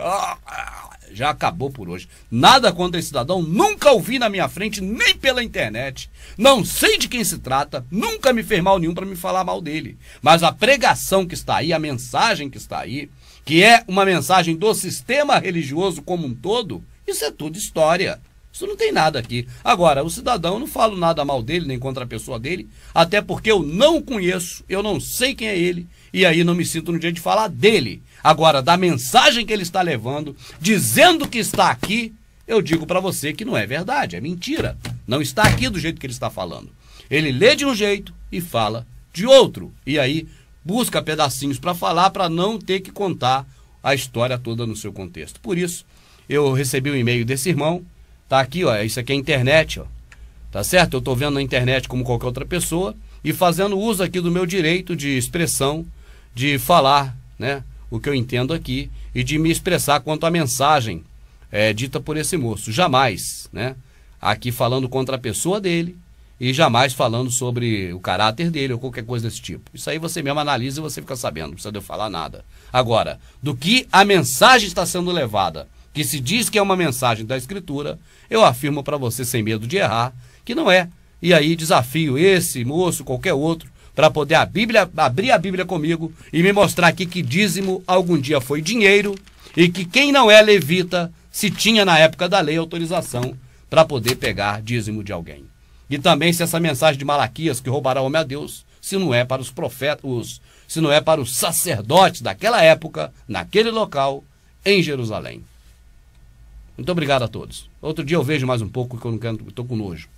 já acabou por hoje. Nada contra esse cidadão, nunca ouvi na minha frente, nem pela internet. Não sei de quem se trata, nunca me fez mal nenhum para me falar mal dele. Mas a pregação que está aí, a mensagem que está aí, que é uma mensagem do sistema religioso como um todo, isso é tudo história. Isso não tem nada aqui. Agora, o cidadão, eu não falo nada mal dele, nem contra a pessoa dele, até porque eu não o conheço, eu não sei quem é ele, e aí não me sinto no direito de falar dele. Agora, da mensagem que ele está levando, dizendo que está aqui, eu digo para você que não é verdade, é mentira. Não está aqui do jeito que ele está falando. Ele lê de um jeito e fala de outro. E aí busca pedacinhos para falar, para não ter que contar a história toda no seu contexto. Por isso, eu recebi um e-mail desse irmão. Tá aqui, ó, isso aqui é internet, ó. Tá certo? Eu tô vendo na internet como qualquer outra pessoa e fazendo uso aqui do meu direito de expressão, de falar, né, o que eu entendo aqui e de me expressar quanto à mensagem dita por esse moço. Jamais, né, aqui falando contra a pessoa dele e jamais falando sobre o caráter dele ou qualquer coisa desse tipo. Isso aí você mesmo analisa e você fica sabendo, não precisa de eu falar nada. Agora, do que a mensagem está sendo levada, que se diz que é uma mensagem da Escritura, eu afirmo para você sem medo de errar, que não é. E aí desafio esse moço, qualquer outro, para poder abrir a Bíblia comigo e me mostrar aqui que dízimo algum dia foi dinheiro e que quem não é levita, se tinha na época da lei autorização para poder pegar dízimo de alguém. E também se essa mensagem de Malaquias, que roubará o homem a Deus, se não é para os profetas, se não é para os sacerdotes daquela época, naquele local, em Jerusalém. Muito obrigado a todos. Outro dia eu vejo mais um pouco, que eu não quero, estou com nojo.